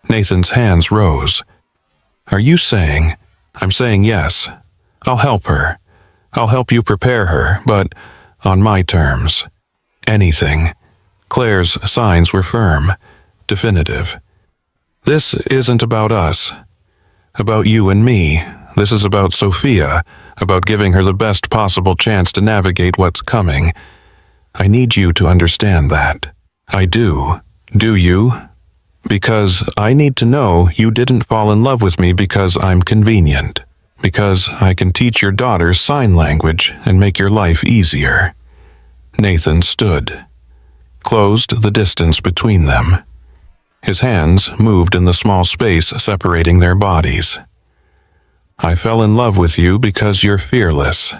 Nathan's hands rose. "Are you saying?" "I'm saying yes. I'll help her. I'll help you prepare her, but on my terms. Anything." Claire's signs were firm, definitive. "This isn't about us. About you and me. This is about Sophia, about giving her the best possible chance to navigate what's coming. I need you to understand that." "I do. Do you?" "Because I need to know you didn't fall in love with me because I'm convenient. Because I can teach your daughter sign language and make your life easier." Nathan stood, closed the distance between them. His hands moved in the small space separating their bodies. "I fell in love with you because you're fearless.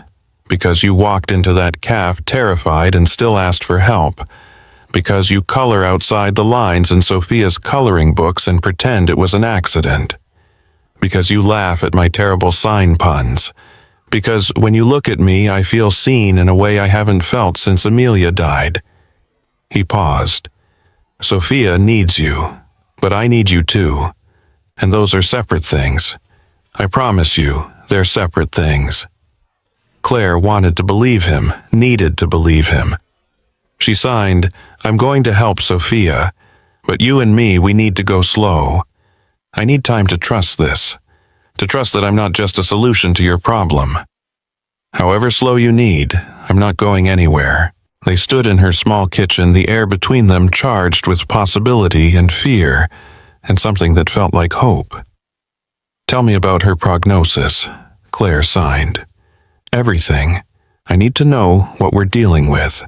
Because you walked into that calf terrified and still asked for help. Because you color outside the lines in Sophia's coloring books and pretend it was an accident. Because you laugh at my terrible sign puns. Because when you look at me, I feel seen in a way I haven't felt since Amelia died." He paused. "Sophia needs you, but I need you too. And those are separate things. I promise you, they're separate things." Claire wanted to believe him, needed to believe him. She signed, "I'm going to help Sophia, but you and me, we need to go slow. I need time to trust this, to trust that I'm not just a solution to your problem. However slow you need, I'm not going anywhere. They stood in her small kitchen, the air between them charged with possibility and fear, and something that felt like hope. "Tell me about her prognosis," Claire signed. "Everything. I need to know what we're dealing with."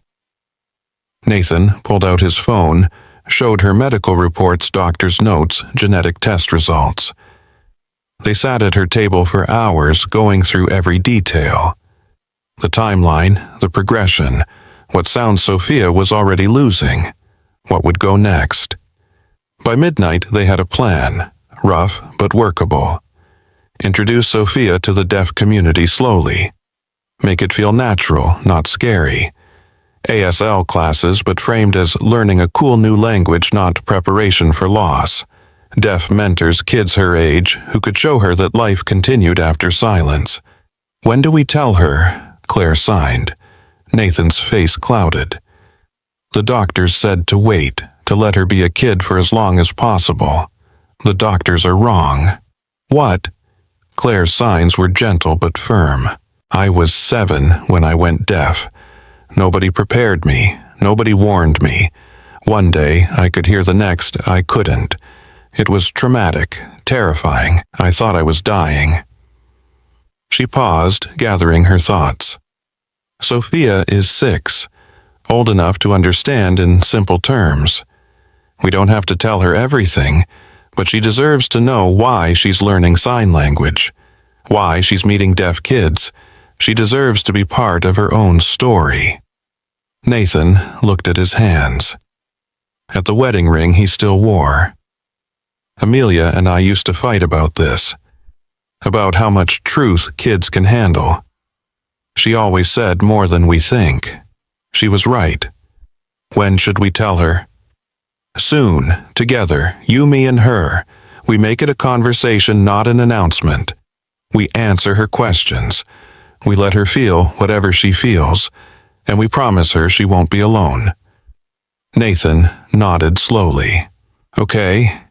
Nathan pulled out his phone, showed her medical reports, doctor's notes, genetic test results. They sat at her table for hours, going through every detail. The timeline, the progression, what sounds Sophia was already losing. What would go next? By midnight, they had a plan, rough but workable. Introduce Sophia to the deaf community slowly. Make it feel natural, not scary. ASL classes, but framed as learning a cool new language, not preparation for loss. Deaf mentors, kids her age, who could show her that life continued after silence. "When do we tell her?" Claire signed. Nathan's face clouded. "The doctors said to wait, to let her be a kid for as long as possible. The doctors are wrong." "What?" Claire's signs were gentle but firm. "I was 7 when I went deaf. Nobody prepared me. Nobody warned me. One day I could hear, the next I couldn't. It was traumatic, terrifying. I thought I was dying." She paused, gathering her thoughts. "Sophia is 6, old enough to understand in simple terms. We don't have to tell her everything, but she deserves to know why she's learning sign language, why she's meeting deaf kids. She deserves to be part of her own story." Nathan looked at his hands. At the wedding ring he still wore. "Amelia and I used to fight about this, about how much truth kids can handle. She always said more than we think. She was right. When should we tell her?" "Soon, together, you, me, and her. We make it a conversation, not an announcement. We answer her questions. We let her feel whatever she feels, and we promise her she won't be alone." Nathan nodded slowly. Okay.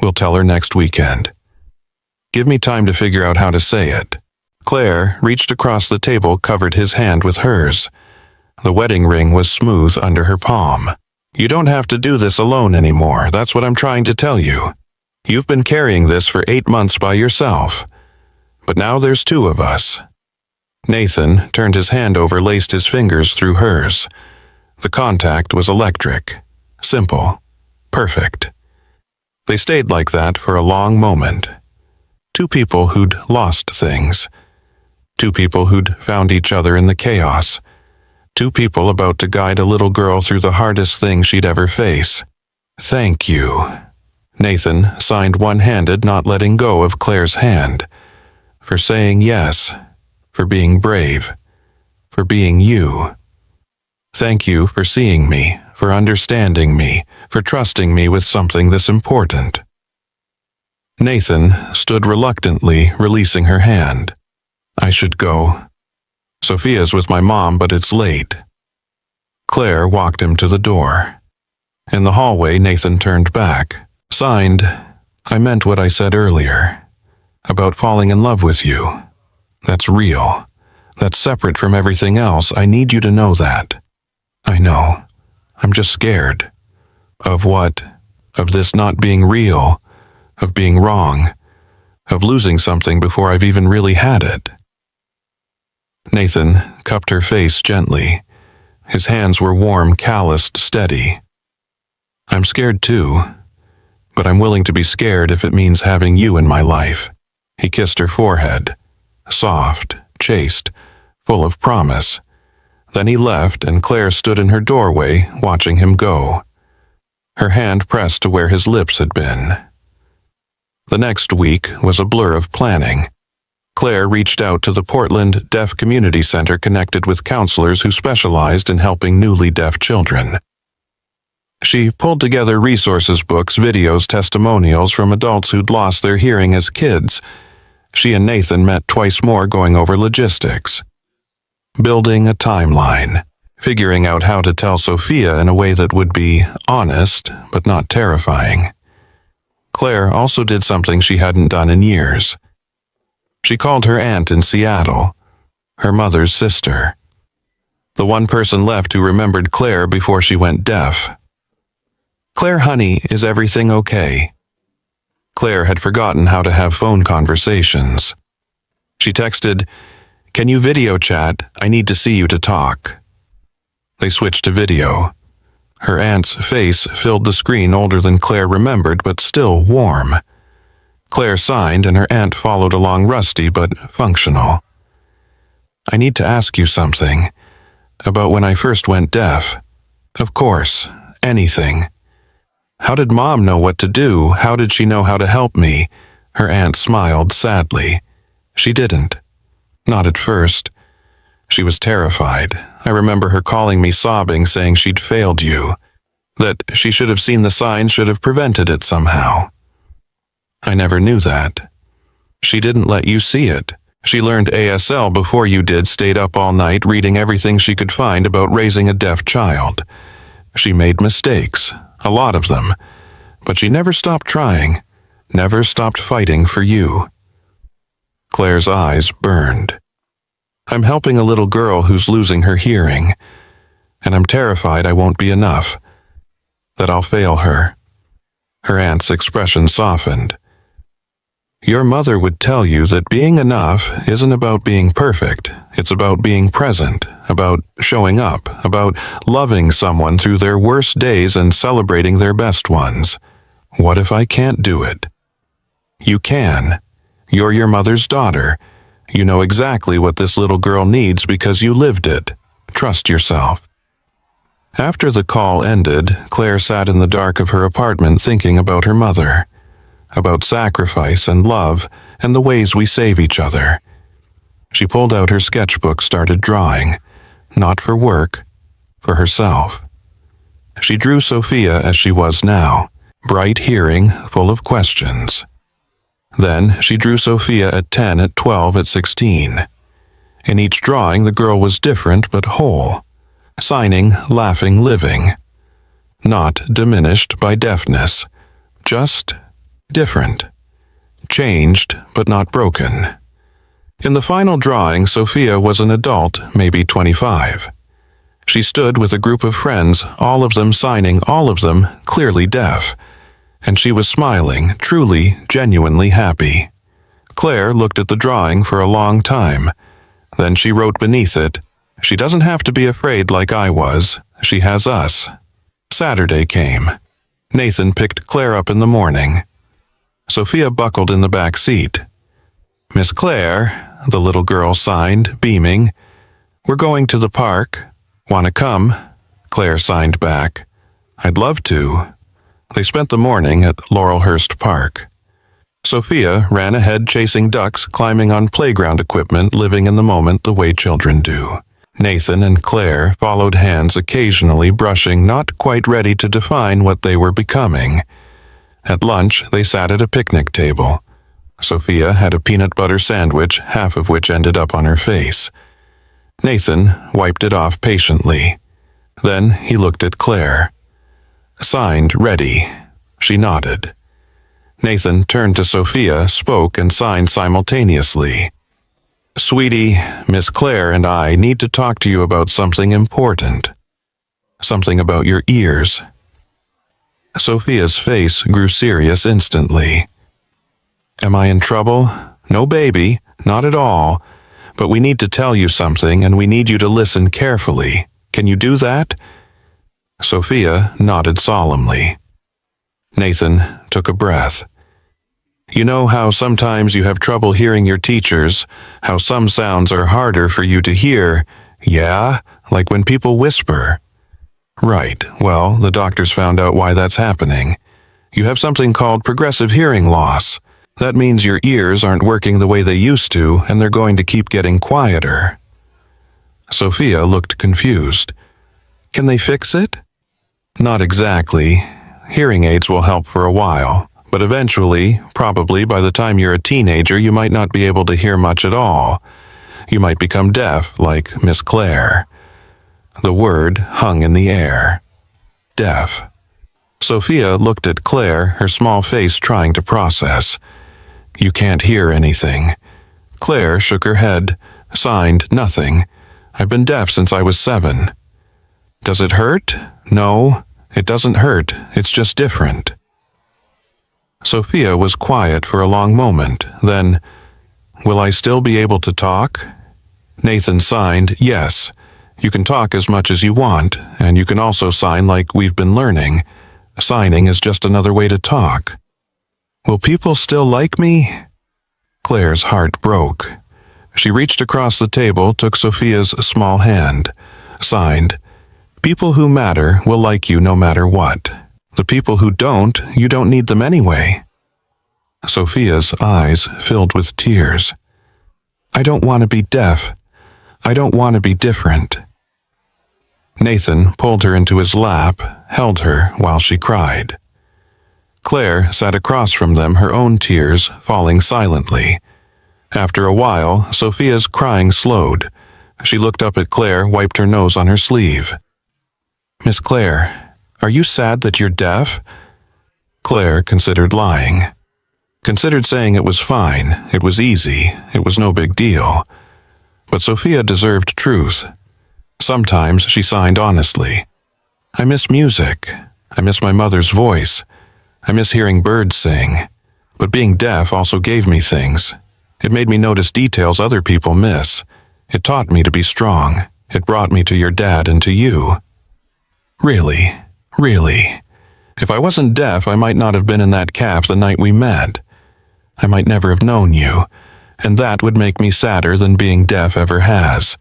We'll tell her next weekend. Give me time to figure out how to say it." Claire reached across the table, covered his hand with hers. The wedding ring was smooth under her palm. "You don't have to do this alone anymore. That's what I'm trying to tell you. You've been carrying this for 8 months by yourself. But now there's 2 of us." Nathan turned his hand over, laced his fingers through hers. The contact was electric, simple, perfect. They stayed like that for a long moment. 2 people who'd lost things. 2 people who'd found each other in the chaos. 2 people about to guide a little girl through the hardest thing she'd ever face. "Thank you." Nathan signed one-handed, not letting go of Claire's hand. "For saying yes. For being brave. For being you. Thank you for seeing me, for understanding me, for trusting me with something this important." Nathan stood reluctantly, releasing her hand. "I should go. Sophia's with my mom, but it's late." Claire walked him to the door. In the hallway, Nathan turned back. Signed, "I meant what I said earlier. About falling in love with you. That's real. That's separate from everything else. I need you to know that." "I know. I'm just scared." "Of what? Of this not being real? Of being wrong? Of losing something before I've even really had it?" Nathan cupped her face gently. His hands were warm, calloused, steady. "I'm scared too, but I'm willing to be scared if it means having you in my life." He kissed her forehead, soft, chaste, full of promise. Then he left, and Claire stood in her doorway, watching him go. Her hand pressed to where his lips had been. The next week was a blur of planning. Claire reached out to the Portland Deaf Community Center, connected with counselors who specialized in helping newly deaf children. She pulled together resources, books, videos, testimonials from adults who'd lost their hearing as kids. She and Nathan met twice more, going over logistics. Building a timeline. Figuring out how to tell Sophia in a way that would be honest, but not terrifying. Claire also did something she hadn't done in years. She called her aunt in Seattle, her mother's sister. the one person left who remembered Claire before she went deaf. "Claire, honey, is everything okay?" Claire had forgotten how to have phone conversations. She texted, "Can you video chat? I need to see you to talk." They switched to video. Her aunt's face filled the screen older than Claire remembered, but still warm. Claire signed, and her aunt followed along, rusty but functional. "I need to ask you something. About when I first went deaf." "Of course, anything." "How did Mom know what to do? How did she know how to help me?" Her aunt smiled sadly. "She didn't. Not at first. She was terrified. I remember her calling me sobbing, saying she'd failed you. That she should have seen the signs, should have prevented it somehow." "I never knew that." "She didn't let you see it. She learned ASL before you did, stayed up all night reading everything she could find about raising a deaf child. She made mistakes, a lot of them, but she never stopped trying, never stopped fighting for you." Claire's eyes burned. "I'm helping a little girl who's losing her hearing, and I'm terrified I won't be enough, that I'll fail her." Her aunt's expression softened. "Your mother would tell you that being enough isn't about being perfect. It's about being present, about showing up, about loving someone through their worst days and celebrating their best ones. What if I can't do it?" "You can. You're your mother's daughter. You know exactly what this little girl needs because you lived it. Trust yourself." After the call ended, Claire sat in the dark of her apartment thinking about her mother, about sacrifice and love and the ways we save each other. She pulled out her sketchbook, started drawing, not for work, for herself. She drew Sophia as she was now, bright hearing, full of questions. Then she drew Sophia at 10, at 12, at 16. In each drawing, the girl was different but whole, signing, laughing, living. Not diminished by deafness, just different. Changed but not broken. In the final drawing, Sophia was an adult, maybe 25. She stood with a group of friends, all of them signing, all of them clearly deaf. And she was smiling, truly, genuinely happy. Claire looked at the drawing for a long time. Then she wrote beneath it, "She doesn't have to be afraid like I was. She has us." Saturday came. Nathan picked Claire up in the morning. Sophia buckled in the back seat. "Miss Claire," the little girl signed, beaming. "We're going to the park. Want to come?" Claire signed back. "I'd love to." They spent the morning at Laurelhurst Park. Sophia ran ahead chasing ducks, climbing on playground equipment, living in the moment the way children do. Nathan and Claire followed hands, occasionally brushing, not quite ready to define what they were becoming. At lunch, they sat at a picnic table. Sophia had a peanut butter sandwich, half of which ended up on her face. Nathan wiped it off patiently. Then he looked at Claire. Signed, ready. She nodded. Nathan turned to Sophia, spoke, and signed simultaneously. "Sweetie, Miss Claire and I need to talk to you about something important. Something about your ears." Sophia's face grew serious instantly. "Am I in trouble?" "No, baby, not at all. But we need to tell you something, and we need you to listen carefully. Can you do that?" Sophia nodded solemnly. Nathan took a breath. "You know how sometimes you have trouble hearing your teachers, how some sounds are harder for you to hear? Yeah, like when people whisper." "Right, well, the doctors found out why that's happening. You have something called progressive hearing loss. That means your ears aren't working the way they used to, and they're going to keep getting quieter." Sophia looked confused. "Can they fix it?" "Not exactly. Hearing aids will help for a while, but eventually, probably by the time you're a teenager, you might not be able to hear much at all. You might become deaf, like Miss Claire." The word hung in the air. Deaf. Sophia looked at Claire, her small face trying to process. "You can't hear anything." Claire shook her head, signed nothing. I've been deaf since I was 7. Does it hurt? No, it doesn't hurt. It's just different. Sophia was quiet for a long moment. Then, will I still be able to talk? Nathan signed, yes. You can talk as much as you want, and you can also sign like we've been learning. Signing is just another way to talk. Will people still like me? Claire's heart broke. She reached across the table, took Sophia's small hand. Signed, people who matter will like you no matter what. The people who don't, you don't need them anyway. Sophia's eyes filled with tears. I don't want to be deaf. I don't want to be different. Nathan pulled her into his lap, held her while she cried. Claire sat across from them, her own tears falling silently. After a while, Sophia's crying slowed. She looked up at Claire, wiped her nose on her sleeve. Miss Claire, are you sad that you're deaf? Claire considered lying. Considered saying it was fine, it was easy, it was no big deal. But Sophia deserved truth. Sometimes she signed honestly. I miss music. I miss my mother's voice. I miss hearing birds sing. But being deaf also gave me things. It made me notice details other people miss. It taught me to be strong. It brought me to your dad and to you. Really. If I wasn't deaf, I might not have been in that caf the night we met. I might never have known you, and that would make me sadder than being deaf ever has.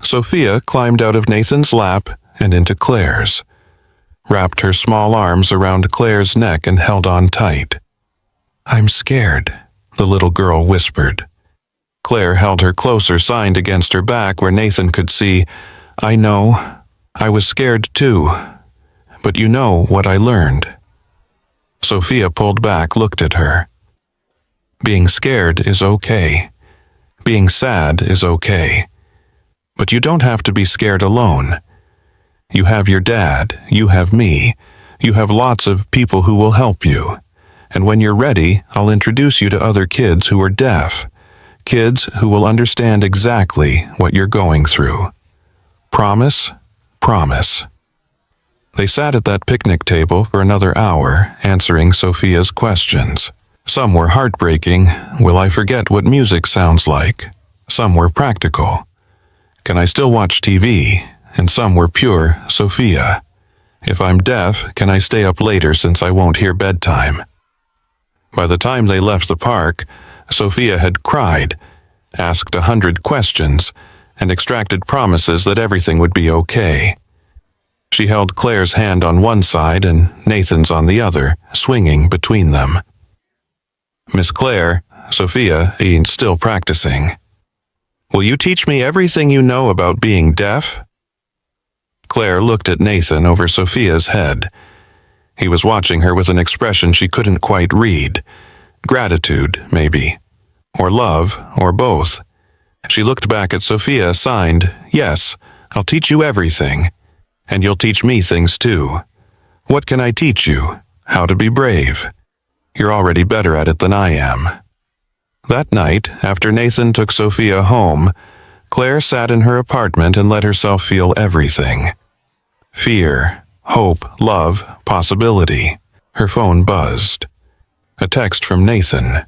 Sophia climbed out of Nathan's lap and into Claire's, wrapped her small arms around Claire's neck and held on tight. I'm scared, the little girl whispered. Claire held her closer, signed against her back where Nathan could see. I know, I was scared too, but you know what I learned. Sophia pulled back, looked at her. Being scared is okay. Being sad is okay. But you don't have to be scared alone. You have your dad, you have me, you have lots of people who will help you. And when you're ready, I'll introduce you to other kids who are deaf. Kids who will understand exactly what you're going through. Promise? Promise. They sat at that picnic table for another hour, answering Sophia's questions. Some were heartbreaking. Will I forget what music sounds like? Some were practical. Can I still watch TV? And some were pure Sophia. If I'm deaf, can I stay up later since I won't hear bedtime? By the time they left the park, Sophia had cried, asked 100 questions, and extracted promises that everything would be okay. She held Claire's hand on one side and Nathan's on the other, swinging between them. Miss Claire, Sophia ain't still practicing. Will you teach me everything you know about being deaf? Claire looked at Nathan over Sophia's head. He was watching her with an expression she couldn't quite read. Gratitude, maybe. Or love, or both. She looked back at Sophia, signed, yes, I'll teach you everything. And you'll teach me things too. What can I teach you? How to be brave. You're already better at it than I am. That night, after Nathan took Sophia home, Claire sat in her apartment and let herself feel everything. Fear, hope, love, possibility. Her phone buzzed. A text from Nathan.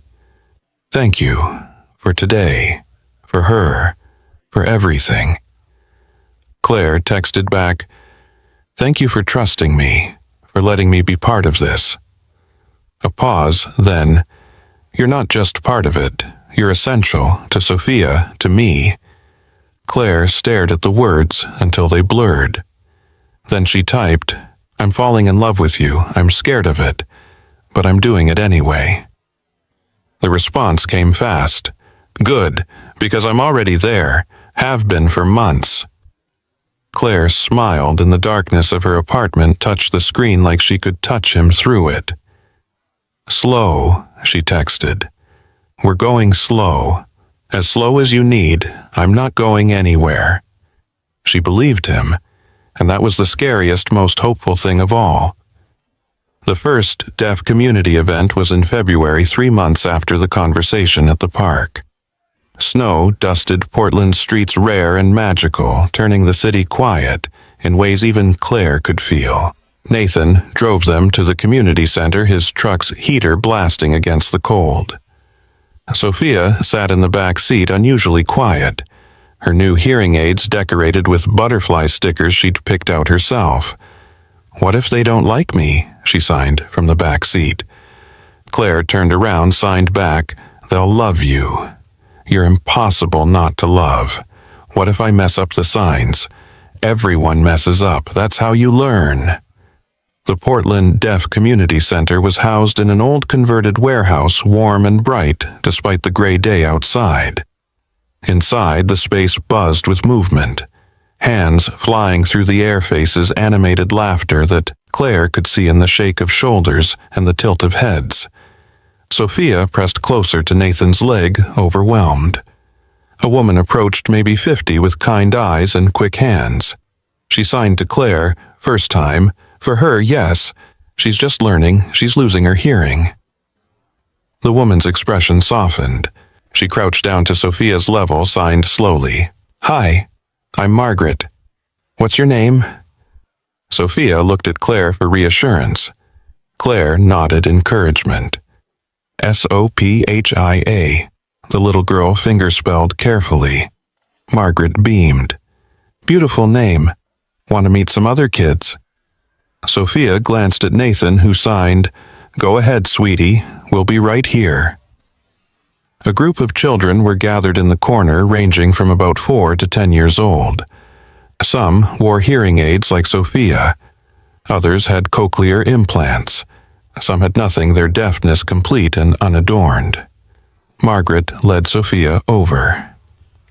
Thank you for today, for her, for everything. Claire texted back, thank you for trusting me, for letting me be part of this. A pause, then, you're not just part of it, you're essential to Sophia, to me. Claire stared at the words until they blurred. Then she typed, I'm falling in love with you, I'm scared of it, but I'm doing it anyway. The response came fast. Good, because I'm already there, have been for months. Claire smiled and the darkness of her apartment touched the screen like she could touch him through it. Slow, she texted. We're going slow. As slow as you need, I'm not going anywhere. She believed him, and that was the scariest, most hopeful thing of all. The first deaf community event was in February, 3 months after the conversation at the park. Snow dusted Portland's streets rare and magical, turning the city quiet in ways even Claire could feel. Nathan drove them to the community center, his truck's heater blasting against the cold. Sophia sat in the back seat, unusually quiet, her new hearing aids decorated with butterfly stickers she'd picked out herself. "What if they don't like me?" she signed from the back seat. Claire turned around, signed back, "They'll love you. You're impossible not to love. What if I mess up the signs? Everyone messes up. That's how you learn." The Portland Deaf Community Center was housed in an old converted warehouse, warm and bright despite the gray day outside. Inside, the space buzzed with movement. Hands flying through the air, faces animated laughter that Claire could see in the shake of shoulders and the tilt of heads. Sophia pressed closer to Nathan's leg, overwhelmed. A woman approached, maybe 50, with kind eyes and quick hands. She signed to Claire, first time. For her, yes. She's just learning. She's losing her hearing. The woman's expression softened. She crouched down to Sophia's level, signed slowly. "Hi, I'm Margaret. What's your name?" Sophia looked at Claire for reassurance. Claire nodded encouragement. "Sophia," the little girl fingerspelled carefully. Margaret beamed. "Beautiful name. Want to meet some other kids?" Sophia glanced at Nathan, who signed, "Go ahead, sweetie. We'll be right here." A group of children were gathered in the corner, ranging from about 4 to 10 years old. Some wore hearing aids like Sophia. Others had cochlear implants. Some had nothing, their deafness complete and unadorned. Margaret led Sophia over.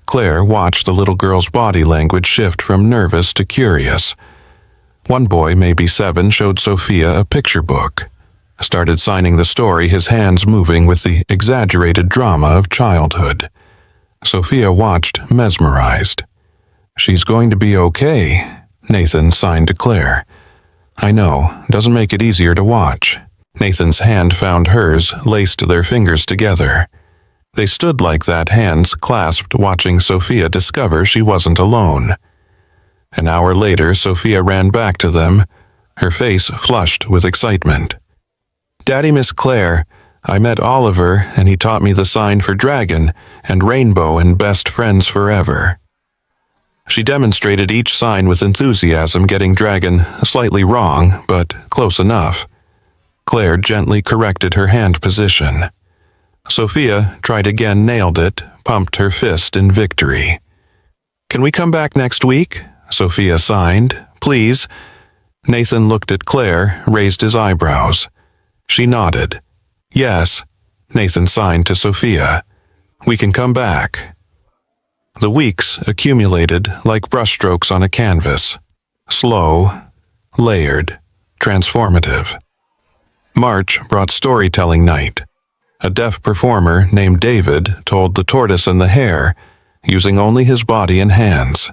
Claire watched the little girl's body language shift from nervous to curious. One boy, maybe 7, showed Sophia a picture book. Started signing the story, his hands moving with the exaggerated drama of childhood. Sophia watched, mesmerized. "She's going to be okay," Nathan signed to Claire. "I know, doesn't make it easier to watch." Nathan's hand found hers, laced their fingers together. They stood like that, hands clasped, watching Sophia discover she wasn't alone. An hour later, Sophia ran back to them, her face flushed with excitement. "Daddy, Miss Claire, I met Oliver and he taught me the sign for dragon and rainbow and best friends forever." She demonstrated each sign with enthusiasm, getting dragon slightly wrong, but close enough. Claire gently corrected her hand position. Sophia tried again, nailed it, pumped her fist in victory. "Can we come back next week?" Sophia signed. "Please." Nathan looked at Claire, raised his eyebrows. She nodded. "Yes." Nathan signed to Sophia. "We can come back." The weeks accumulated like brushstrokes on a canvas. Slow, layered, transformative. March brought storytelling night. A deaf performer named David told The Tortoise and the Hare, using only his body and hands.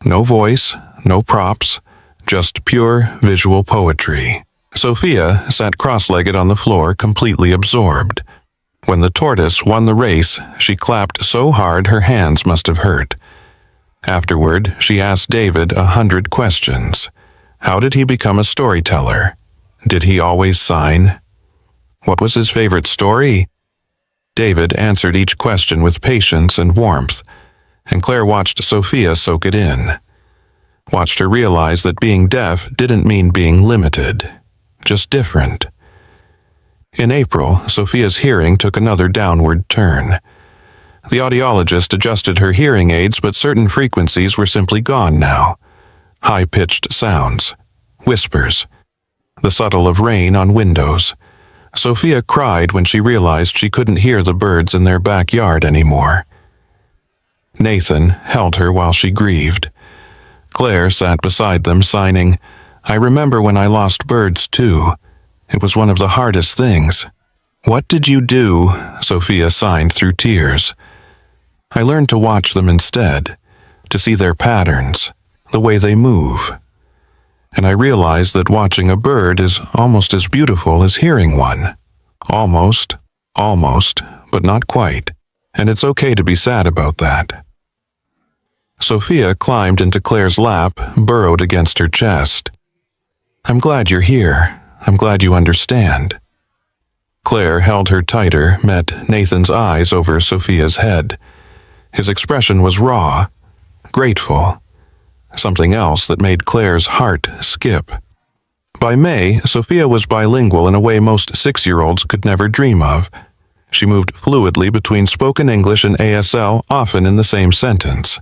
No voice, no props, just pure visual poetry. Sophia sat cross-legged on the floor, completely absorbed. When the tortoise won the race, she clapped so hard her hands must have hurt. Afterward, she asked David 100 questions. How did he become a storyteller? Did he always sign? What was his favorite story? David answered each question with patience and warmth, and Claire watched Sophia soak it in. Watched her realize that being deaf didn't mean being limited, just different. In April, Sophia's hearing took another downward turn. The audiologist adjusted her hearing aids, but certain frequencies were simply gone now. High-pitched sounds, whispers, the subtle of rain on windows. Sophia cried when she realized she couldn't hear the birds in their backyard anymore. Nathan held her while she grieved. Claire sat beside them, signing, "I remember when I lost birds too. It was one of the hardest things." "What did you do?" Sophia signed through tears. "I learned to watch them instead, to see their patterns, the way they move. And I realized that watching a bird is almost as beautiful as hearing one. Almost, but not quite." And it's okay to be sad about that. Sophia climbed into Claire's lap, burrowed against her chest. I'm glad you're here. I'm glad you understand. Claire held her tighter, met Nathan's eyes over Sophia's head. His expression was raw, grateful, something else that made Claire's heart skip. By May, Sophia was bilingual in a way most 6-year-olds could never dream of. She moved fluidly between spoken English and ASL, often in the same sentence.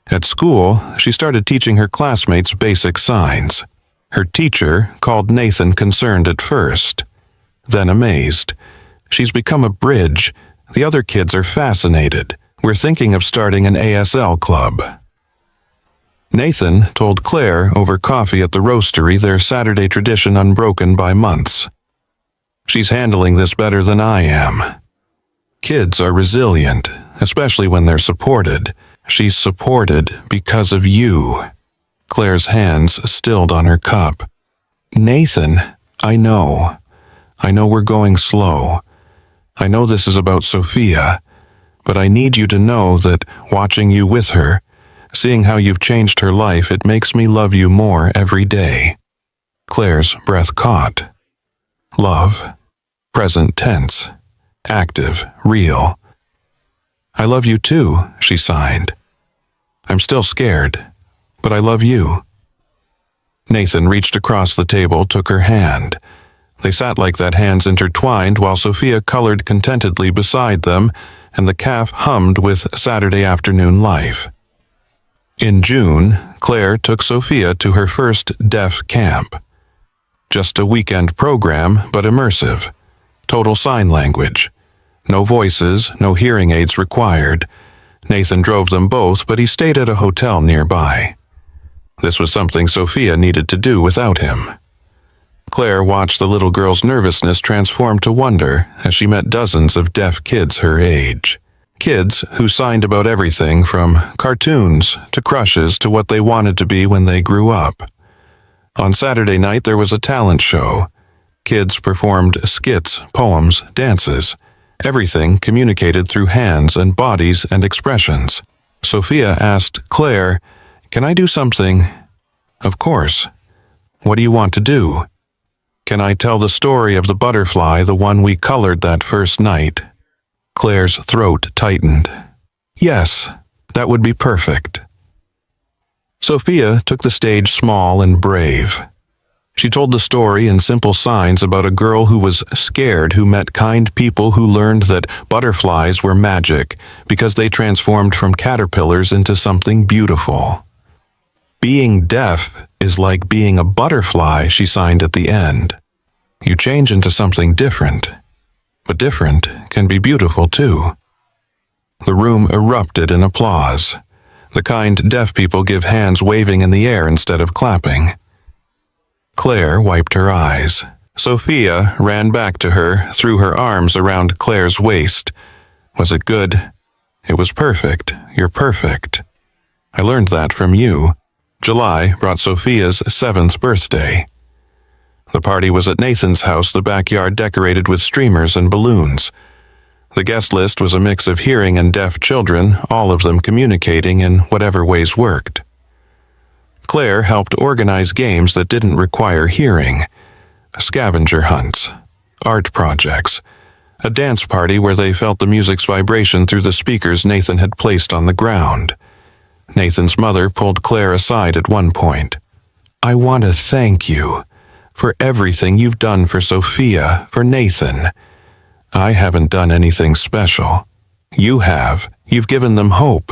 At school, she started teaching her classmates basic signs. Her teacher called Nathan concerned at first, then amazed. She's become a bridge. The other kids are fascinated. We're thinking of starting an ASL club. Nathan told Claire over coffee at the roastery, their Saturday tradition unbroken by months. She's handling this better than I am. Kids are resilient, especially when they're supported. She's supported because of you. Claire's hands stilled on her cup. Nathan, I know we're going slow. I know this is about Sophia, but I need you to know that watching you with her, seeing how you've changed her life, it makes me love you more every day. Claire's breath caught. Love. Present tense. Active. Real. I love you too, she signed. I'm still scared, but I love you. Nathan reached across the table, took her hand. They sat like that, hands intertwined, while Sophia colored contentedly beside them, and the calf hummed with Saturday afternoon life. In June, Claire took Sophia to her first deaf camp. Just a weekend program, but immersive. Total sign language. No voices, no hearing aids required. Nathan drove them both, but he stayed at a hotel nearby. This was something Sophia needed to do without him. Claire watched the little girl's nervousness transform to wonder as she met dozens of deaf kids her age. Kids who signed about everything from cartoons to crushes to what they wanted to be when they grew up. On Saturday night there was a talent show. Kids performed skits, poems, dances. Everything communicated through hands and bodies and expressions. Sophia asked Claire, "Can I do something?" "Of course. What do you want to do?" "Can I tell the story of the butterfly, the one we colored that first night?" Claire's throat tightened. "Yes, that would be perfect." Sophia took the stage small and brave. She told the story in simple signs about a girl who was scared, who met kind people, who learned that butterflies were magic because they transformed from caterpillars into something beautiful. Being deaf is like being a butterfly, she signed at the end. You change into something different, but different can be beautiful too. The room erupted in applause. The kind deaf people give hands waving in the air instead of clapping. Claire wiped her eyes. Sophia ran back to her, threw her arms around Claire's waist. Was it good? It was perfect. You're perfect. I learned that from you. July brought Sophia's 7th birthday. The party was at Nathan's house, the backyard decorated with streamers and balloons. The guest list was a mix of hearing and deaf children, all of them communicating in whatever ways worked. Claire helped organize games that didn't require hearing. Scavenger hunts, art projects, a dance party where they felt the music's vibration through the speakers Nathan had placed on the ground. Nathan's mother pulled Claire aside at one point. "I want to thank you for everything you've done for Sophia, for Nathan. I haven't done anything special. You have. You've given them hope.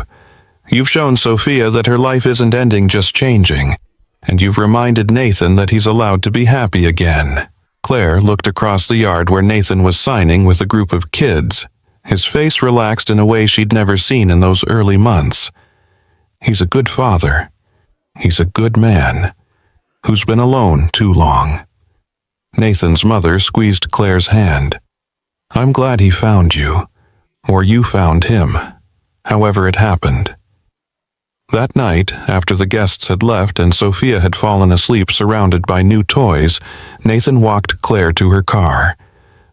You've shown Sophia that her life isn't ending, just changing. And you've reminded Nathan that he's allowed to be happy again." Claire looked across the yard where Nathan was signing with a group of kids. His face relaxed in a way she'd never seen in those early months. He's a good father. He's a good man who's been alone too long. Nathan's mother squeezed Claire's hand. "I'm glad he found you, or you found him, however it happened." That night, after the guests had left and Sophia had fallen asleep surrounded by new toys, Nathan walked Claire to her car.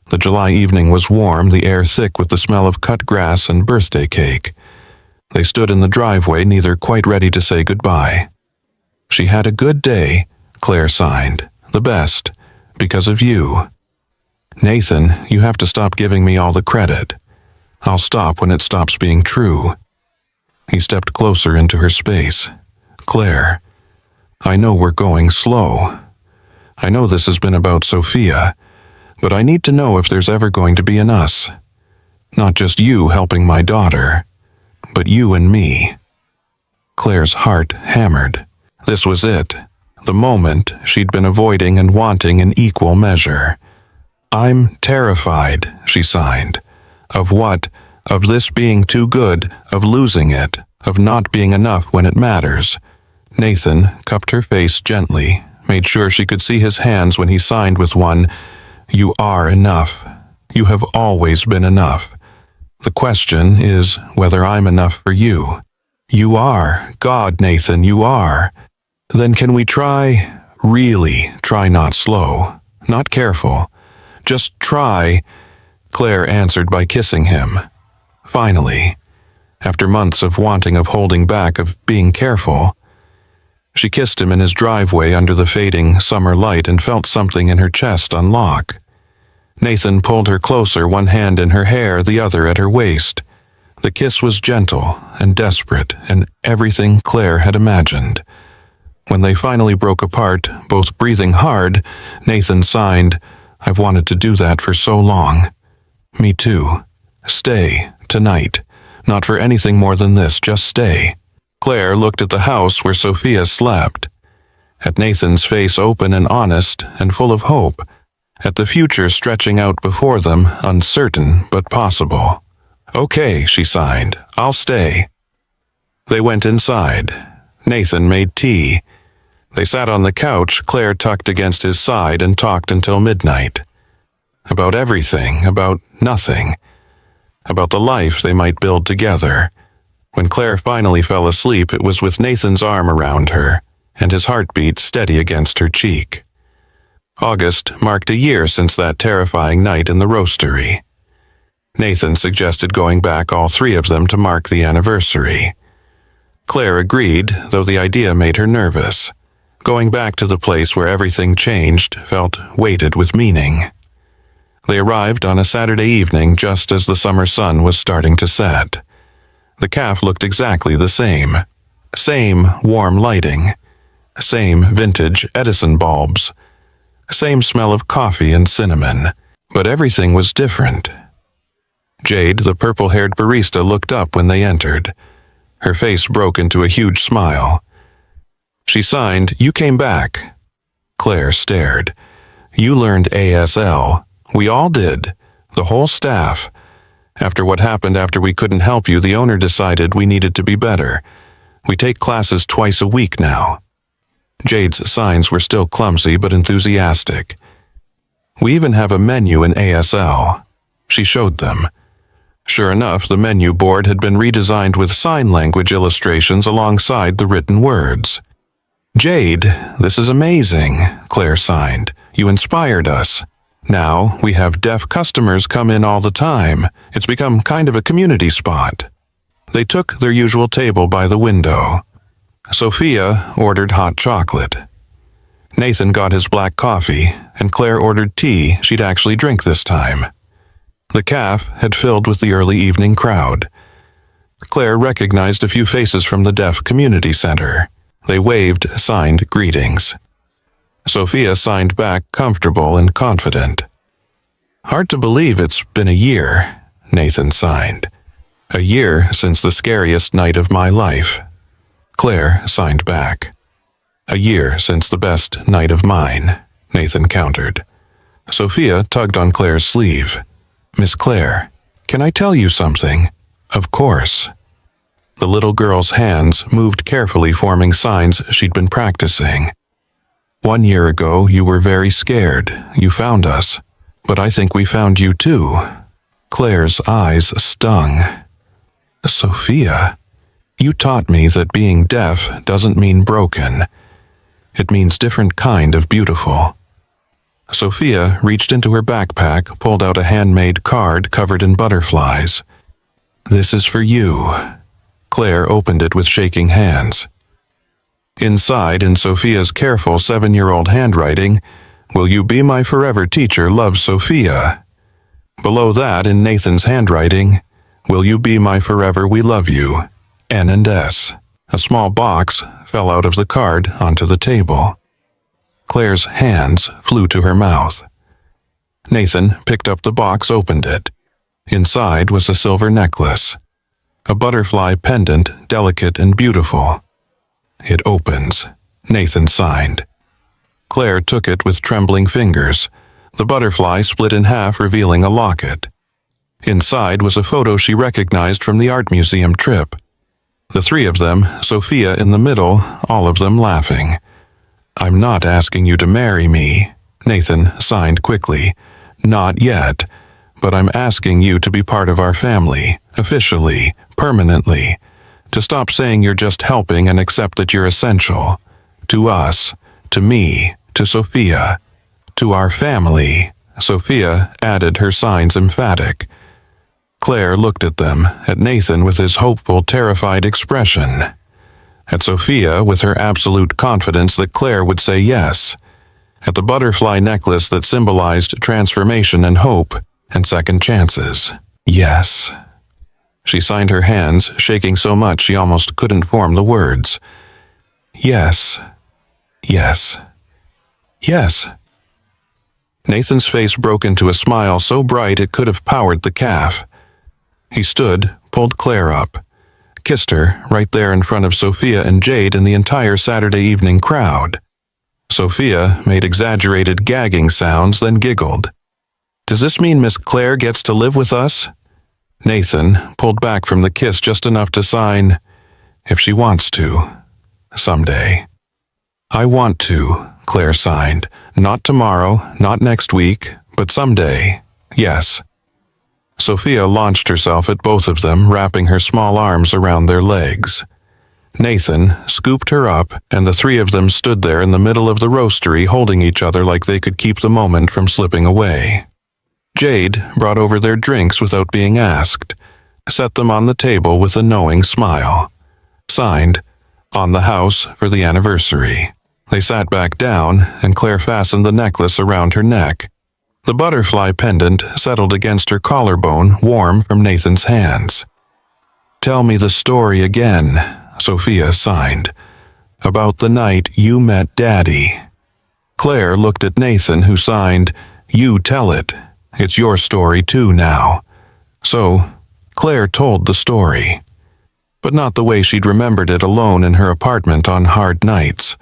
The July evening was warm, the air thick with the smell of cut grass and birthday cake. They stood in the driveway, neither quite ready to say goodbye. She had a good day, Claire signed. The best, because of you. Nathan, you have to stop giving me all the credit. I'll stop when it stops being true. He stepped closer into her space. Claire, I know we're going slow. I know this has been about Sophia, but I need to know if there's ever going to be an us. Not just you helping my daughter, but you and me. Claire's heart hammered. This was it, the moment she'd been avoiding and wanting in equal measure. I'm terrified, she signed. Of what? Of this being too good, of losing it, of not being enough when it matters. Nathan cupped her face gently, made sure she could see his hands when he signed with one. You are enough. You have always been enough. The question is whether I'm enough for you. You are. God, Nathan, you are. Then can we try, really try not slow, not careful. Just try. Claire answered by kissing him. Finally, after months of wanting, of holding back, of being careful, she kissed him in his driveway under the fading summer light and felt something in her chest unlock. Nathan pulled her closer, one hand in her hair, the other at her waist. The kiss was gentle and desperate and everything Claire had imagined. When they finally broke apart, both breathing hard, Nathan signed, I've wanted to do that for so long. Me too. Stay, tonight. Not for anything more than this, just stay. Claire looked at the house where Sophia slept. At Nathan's face open and honest and full of hope. At the future stretching out before them, uncertain but possible. Okay, she signed. I'll stay. They went inside. Nathan made tea. They sat on the couch, Claire tucked against his side, and talked until midnight. About everything, about nothing. About the life they might build together. When Claire finally fell asleep, it was with Nathan's arm around her, and his heartbeat steady against her cheek. August marked a year since that terrifying night in the roastery. Nathan suggested going back, all three of them, to mark the anniversary. Claire agreed, though the idea made her nervous. Going back to the place where everything changed felt weighted with meaning. They arrived on a Saturday evening just as the summer sun was starting to set. The cafe looked exactly the same. Same warm lighting. Same vintage Edison bulbs. Same smell of coffee and cinnamon. But everything was different. Jade, the purple-haired barista, looked up when they entered. Her face broke into a huge smile. She signed, You came back. Claire stared. You learned ASL. We all did. The whole staff. After what happened after we couldn't help you, the owner decided we needed to be better. We take classes twice a week now. Jade's signs were still clumsy but enthusiastic. We even have a menu in ASL. She showed them. Sure enough, the menu board had been redesigned with sign language illustrations alongside the written words. Jade, this is amazing, Claire signed. You inspired us. Now, we have deaf customers come in all the time. It's become kind of a community spot. They took their usual table by the window. Sophia ordered hot chocolate. Nathan got his black coffee, and Claire ordered tea she'd actually drink this time. The cafe had filled with the early evening crowd. Claire recognized a few faces from the deaf community center. They waved, signed greetings. Sophia signed back, comfortable and confident. Hard to believe it's been a year, Nathan signed. A year since the scariest night of my life. Claire signed back. A year since the best night of mine, Nathan countered. Sophia tugged on Claire's sleeve. Miss Claire, can I tell you something? Of course. The little girl's hands moved carefully, forming signs she'd been practicing. 1 year ago, you were very scared. You found us. But I think we found you too. Claire's eyes stung. Sophia, you taught me that being deaf doesn't mean broken. It means different kind of beautiful. Sophia reached into her backpack, pulled out a handmade card covered in butterflies. "This is for you." Claire opened it with shaking hands. Inside, in Sophia's careful 7-year-old handwriting, "Will you be my forever teacher, love, Sophia." Below that, in Nathan's handwriting, "Will you be my forever, we love you, N and S." A small box fell out of the card onto the table. Claire's hands flew to her mouth. Nathan picked up the box, opened it. Inside was a silver necklace, a butterfly pendant, delicate and beautiful. "It opens," Nathan signed. Claire took it with trembling fingers. The butterfly split in half, revealing a locket. Inside was a photo she recognized from the art museum trip. The three of them, Sophia in the middle, all of them laughing. "I'm not asking you to marry me," Nathan signed quickly. "Not yet, but I'm asking you to be part of our family, officially, permanently. To stop saying you're just helping and accept that you're essential. To us, to me, to Sophia, to our family." Sophia added her signs emphatic. Claire looked at them, at Nathan with his hopeful, terrified expression, at Sophia with her absolute confidence that Claire would say yes, at the butterfly necklace that symbolized transformation and hope and second chances. Yes. She signed her hands, shaking so much she almost couldn't form the words. Yes. Yes. Yes. Nathan's face broke into a smile so bright it could have powered the calf. He stood, pulled Claire up, kissed her right there in front of Sophia and Jade and the entire Saturday evening crowd. Sophia made exaggerated gagging sounds, then giggled. "Does this mean Miss Claire gets to live with us?" Nathan pulled back from the kiss just enough to sign, "If she wants to. Someday." "I want to," Claire signed. "Not tomorrow, not next week, but someday. Yes." Sophia launched herself at both of them, wrapping her small arms around their legs. Nathan scooped her up, and the three of them stood there in the middle of the roastery, holding each other like they could keep the moment from slipping away. Jade brought over their drinks without being asked, set them on the table with a knowing smile. Signed, "On the house for the anniversary." They sat back down, and Claire fastened the necklace around her neck. The butterfly pendant settled against her collarbone, warm from Nathan's hands. "Tell me the story again," Sophia signed. "About the night you met Daddy." Claire looked at Nathan, who signed, "You tell it. It's your story too now." So, Claire told the story. But not the way she'd remembered it alone in her apartment on hard nights.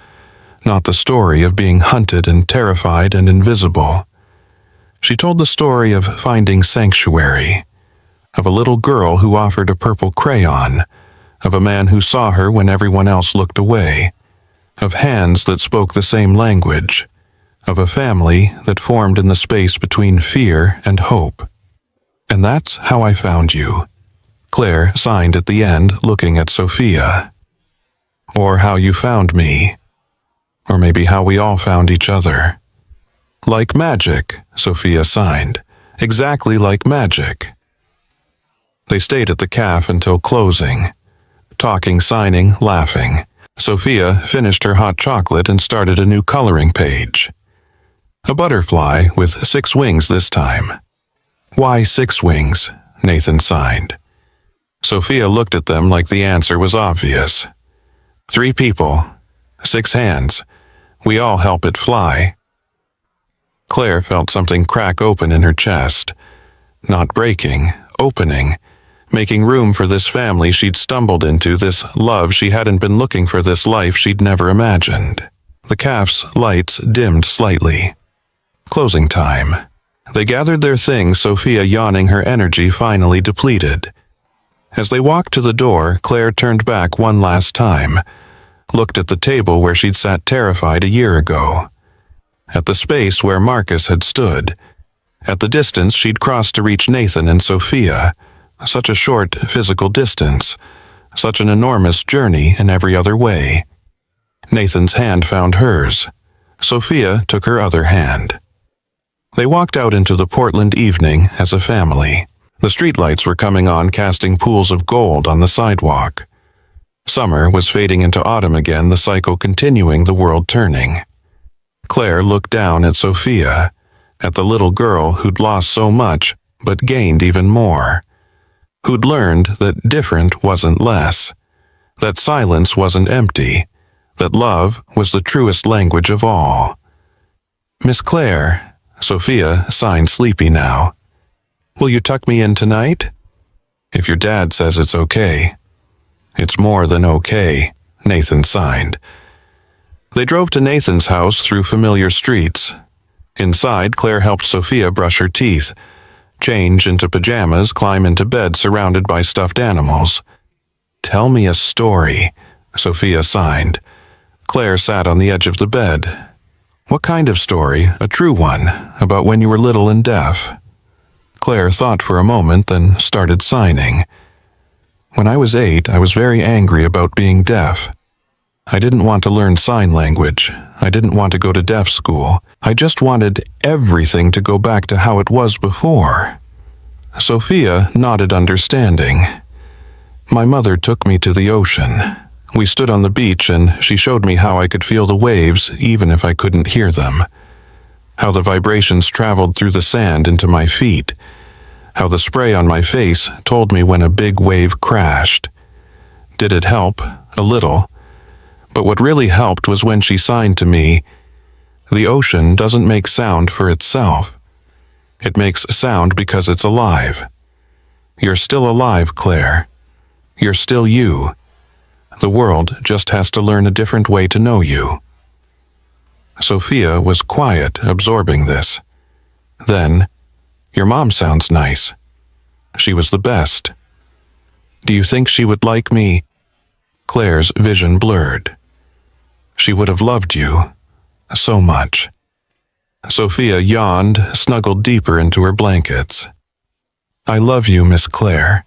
Not the story of being hunted and terrified and invisible. She told the story of finding sanctuary, of a little girl who offered a purple crayon, of a man who saw her when everyone else looked away, of hands that spoke the same language, of a family that formed in the space between fear and hope. "And that's how I found you," Claire signed at the end, looking at Sophia. "Or how you found me. Or maybe how we all found each other." "Like magic," Sophia signed. "Exactly like magic." They stayed at the cafe until closing, talking, signing, laughing. Sophia finished her hot chocolate and started a new coloring page. A butterfly with 6 wings this time. "Why 6 wings?" Nathan signed. Sophia looked at them like the answer was obvious. 3 people, 6 hands. We all help it fly. Claire felt something crack open in her chest. Not breaking, opening, making room for this family she'd stumbled into, this love she hadn't been looking for, this life she'd never imagined. The cafe's lights dimmed slightly. Closing time. They gathered their things, Sophia yawning, her energy finally depleted. As they walked to the door, Claire turned back one last time, looked at the table where she'd sat terrified a year ago, at the space where Marcus had stood, at the distance she'd crossed to reach Nathan and Sophia. Such a short physical distance, such an enormous journey in every other way. Nathan's hand found hers. Sophia took her other hand. They walked out into the Portland evening as a family. The streetlights were coming on, casting pools of gold on the sidewalk. Summer was fading into autumn again, the cycle continuing, the world turning. Claire looked down at Sophia, at the little girl who'd lost so much but gained even more, who'd learned that different wasn't less, that silence wasn't empty, that love was the truest language of all. "Miss Claire," Sophia signed, sleepy now. "Will you tuck me in tonight?" "If your dad says it's okay." "It's more than okay," Nathan signed. They drove to Nathan's house through familiar streets. Inside, Claire helped Sophia brush her teeth, change into pajamas, climb into bed surrounded by stuffed animals. "Tell me a story," Sophia signed. Claire sat on the edge of the bed. "What kind of story? A true one, about when you were little and deaf?" Claire thought for a moment, then started signing. "When I was 8, I was very angry about being deaf. I didn't want to learn sign language. I didn't want to go to deaf school. I just wanted everything to go back to how it was before." Sophia nodded, understanding. "My mother took me to the ocean. We stood on the beach and she showed me how I could feel the waves even if I couldn't hear them. How the vibrations traveled through the sand into my feet. How the spray on my face told me when a big wave crashed. Did it help? A little. But what really helped was when she signed to me, 'The ocean doesn't make sound for itself. It makes sound because it's alive. You're still alive, Claire. You're still you. The world just has to learn a different way to know you.'" Sophia was quiet, absorbing this. Then, "Your mom sounds nice. She was the best. Do you think she would like me?" Claire's vision blurred. "She would have loved you. So much." Sophia yawned, snuggled deeper into her blankets. "I love you, Miss Claire.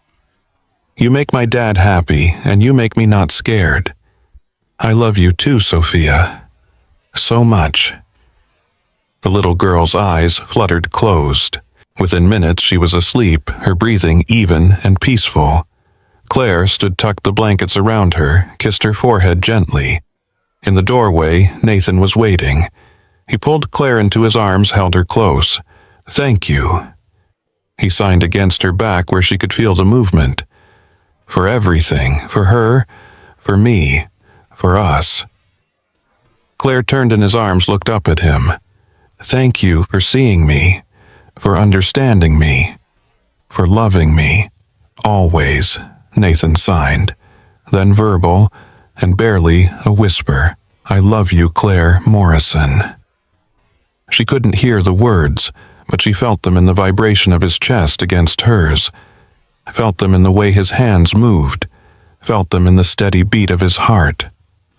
You make my dad happy, and you make me not scared. I love you too, Sophia. So much." The little girl's eyes fluttered closed. Within minutes she was asleep, her breathing even and peaceful. Claire stood, tucked the blankets around her, kissed her forehead gently. In the doorway, Nathan was waiting. He pulled Claire into his arms, held her close. "Thank you." He signed against her back where she could feel the movement. "For everything, for her, for me, for us." Claire turned in his arms, looked up at him. "Thank you for seeing me, for understanding me, for loving me, always," Nathan signed. Then verbal, and barely a whisper, "I love you, Claire Morrison." She couldn't hear the words, but she felt them in the vibration of his chest against hers, felt them in the way his hands moved, felt them in the steady beat of his heart.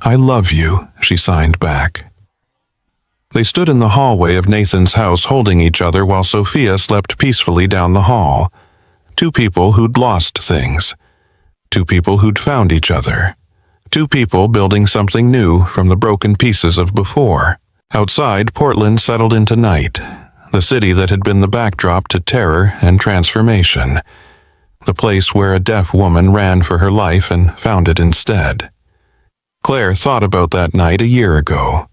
"I love you," she signed back. They stood in the hallway of Nathan's house holding each other while Sophia slept peacefully down the hall. Two people who'd lost things. Two people who'd found each other. Two people building something new from the broken pieces of before. Outside, Portland settled into night, the city that had been the backdrop to terror and transformation, the place where a deaf woman ran for her life and found it instead. Claire thought about that night a year ago,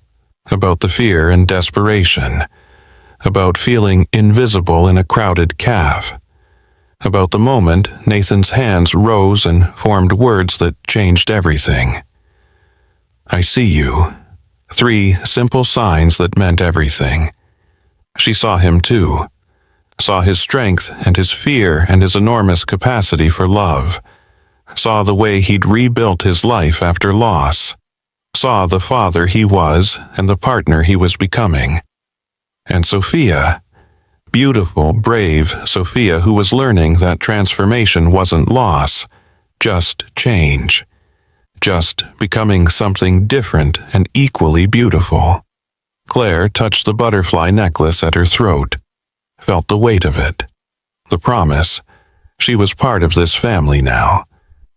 about the fear and desperation, about feeling invisible in a crowded cafe, about the moment Nathan's hands rose and formed words that changed everything. "I see you." 3 simple signs that meant everything. She saw him too, saw his strength and his fear and his enormous capacity for love, saw the way he'd rebuilt his life after loss, saw the father he was and the partner he was becoming. And Sophia, beautiful, brave Sophia, who was learning that transformation wasn't loss, just change. Just becoming something different and equally beautiful. Claire touched the butterfly necklace at her throat, felt the weight of it. The promise. She was part of this family now.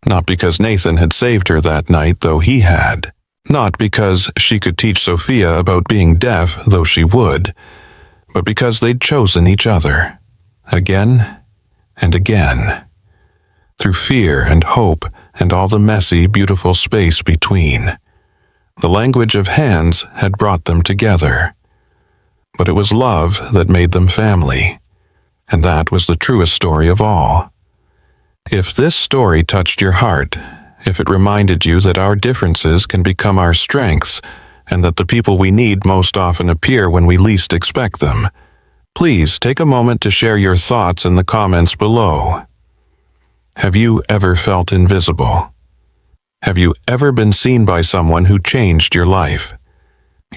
Not because Nathan had saved her that night, though he had. Not because she could teach Sophia about being deaf, though she would. but because they'd chosen each other, again and again, through fear and hope and all the messy, beautiful space between. The language of hands had brought them together, but it was love that made them family, and that was the truest story of all. If this story touched your heart, if it reminded you that our differences can become our strengths, and that the people we need most often appear when we least expect them, please take a moment to share your thoughts in the comments below. Have you ever felt invisible? Have you ever been seen by someone who changed your life?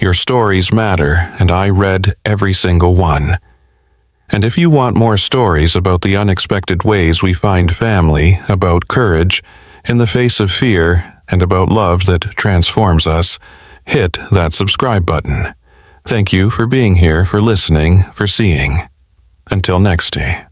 Your stories matter, and I read every single one. And if you want more stories about the unexpected ways we find family, about courage in the face of fear, and about love that transforms us, hit that subscribe button. Thank you for being here, for listening, for seeing. Until next day.